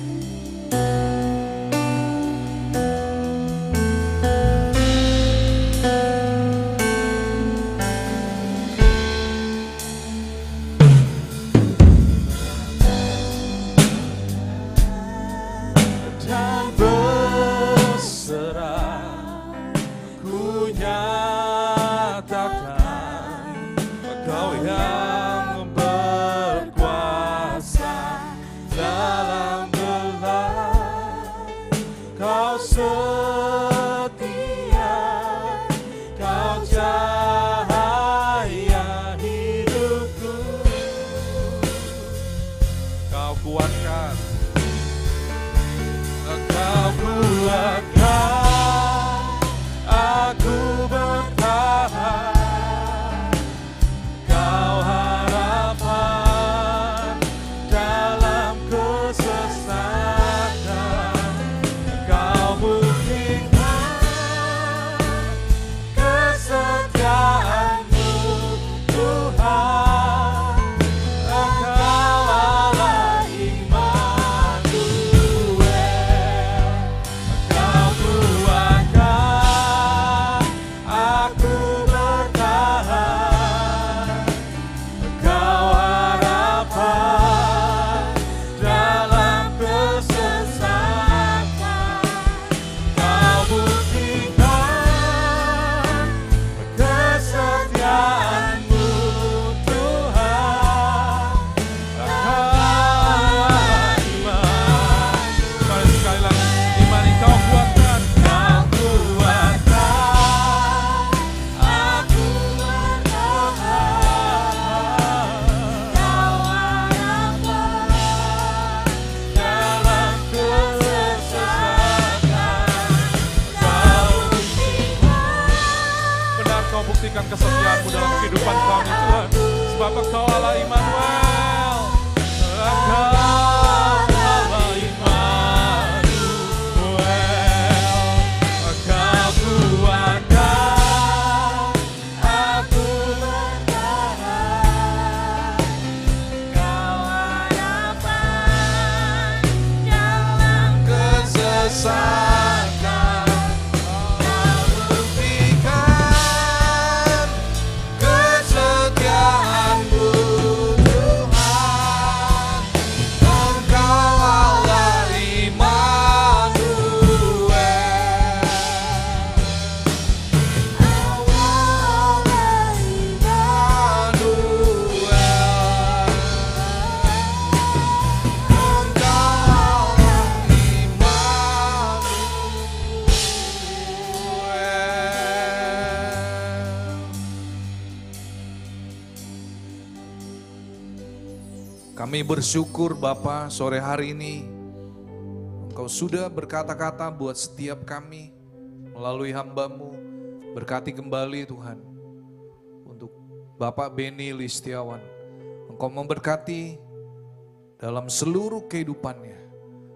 setia, Kau cahaya hidupku. Kau kuatkan, Kau kuatkan aku bertahan, Kau harapan dalam kesesatan, Kau buktikan kesetiaan-Mu Tuhan. Engkau Allah Immanuel, Kau kuatkan aku bertahan, Kau harapan dalam kesesatan, Kau buktikan kesetiaan-Mu Tuhan. Allah iman. mari sekali lagi, imani Kau kuatkan. Kau kuatkan aku bertahan, Kau harapan dalam kesesatan, Kau buktikan Benar Kau buktikan kesetiaan-Mu dalam kehidupan kami Tuhan. Sebab Engkau Allah Immanuel. Engkau Allah Immanuel. Kau kuatkan aku bertahan, Kau harapan dalam kesesatan, Kau buktikan kesetiaan-Mu Tuhan. Engkau Allah Immanuel. Allah Immanuel. Engkau Allah Immanuel. Kami bersyukur Bapa sore hari ini Engkau sudah berkata-kata buat setiap kami melalui hamba-Mu. Berkati kembali Tuhan untuk Bapak Beni Listiawan. Engkau memberkati dalam seluruh kehidupannya.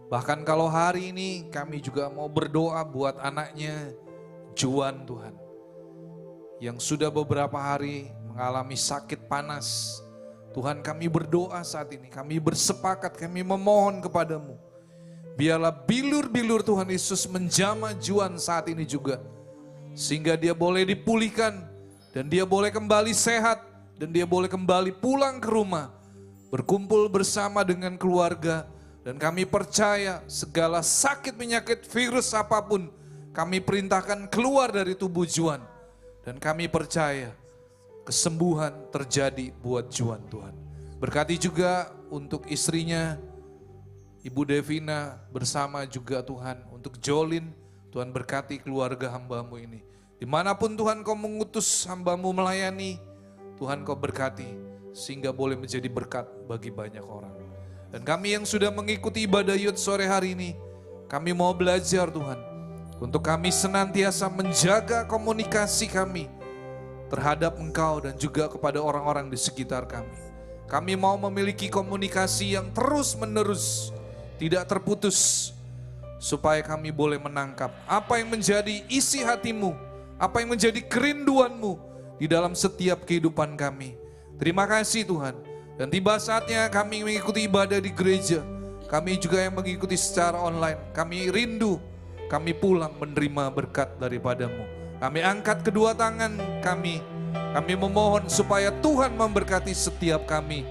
Bahkan kalau hari ini kami juga mau berdoa buat anaknya Juan Tuhan. Yang sudah beberapa hari mengalami sakit panas. Tuhan kami berdoa saat ini, kami bersepakat, kami memohon kepadamu. Biarlah bilur-bilur Tuhan Yesus menjamah Juan saat ini juga. Sehingga dia boleh dipulihkan dan dia boleh kembali sehat dan dia boleh kembali pulang ke rumah. Berkumpul bersama dengan keluarga dan kami percaya segala sakit penyakit virus apapun kami perintahkan keluar dari tubuh Juan. Dan kami percaya kesembuhan terjadi buat Juan Tuhan. Berkati juga untuk istrinya, Ibu Devina bersama juga Tuhan. Untuk Jolin, Tuhan berkati keluarga hamba-Mu ini. Dimanapun Tuhan Kau mengutus hamba-Mu melayani, Tuhan Kau berkati sehingga boleh menjadi berkat bagi banyak orang. Dan kami yang sudah mengikuti ibadah Yud sore hari ini, kami mau belajar Tuhan. Untuk kami senantiasa menjaga komunikasi kami terhadap Engkau dan juga kepada orang-orang di sekitar kami. Kami mau memiliki komunikasi yang terus-menerus, tidak terputus, supaya kami boleh menangkap apa yang menjadi isi hati-Mu, apa yang menjadi kerinduan-Mu di dalam setiap kehidupan kami. Terima kasih Tuhan. Dan tiba saatnya kami mengikuti ibadah di gereja. Kami juga yang mengikuti secara online. Kami rindu, kami pulang menerima berkat daripada-Mu. Kami angkat kedua tangan kami. Kami memohon supaya Tuhan memberkati setiap kami.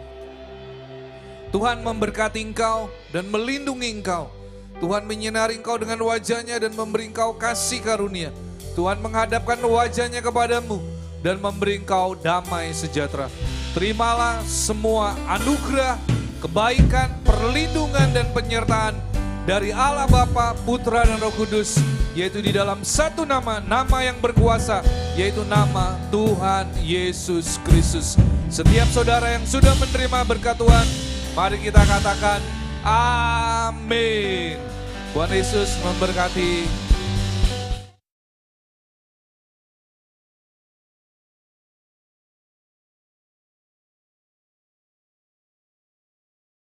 Tuhan memberkati Engkau dan melindungi Engkau. Tuhan menyinari Engkau dengan wajah-Nya dan memberi Engkau kasih karunia. Tuhan menghadapkan wajah-Nya kepadamu dan memberi Engkau damai sejahtera. Terimalah semua anugerah, kebaikan, perlindungan dan penyertaan dari Allah Bapa, Putra dan Roh Kudus yaitu di dalam satu nama, nama yang berkuasa, yaitu nama Tuhan Yesus Kristus. Setiap saudara yang sudah menerima berkat Tuhan, mari kita katakan amin. Tuhan Yesus memberkati.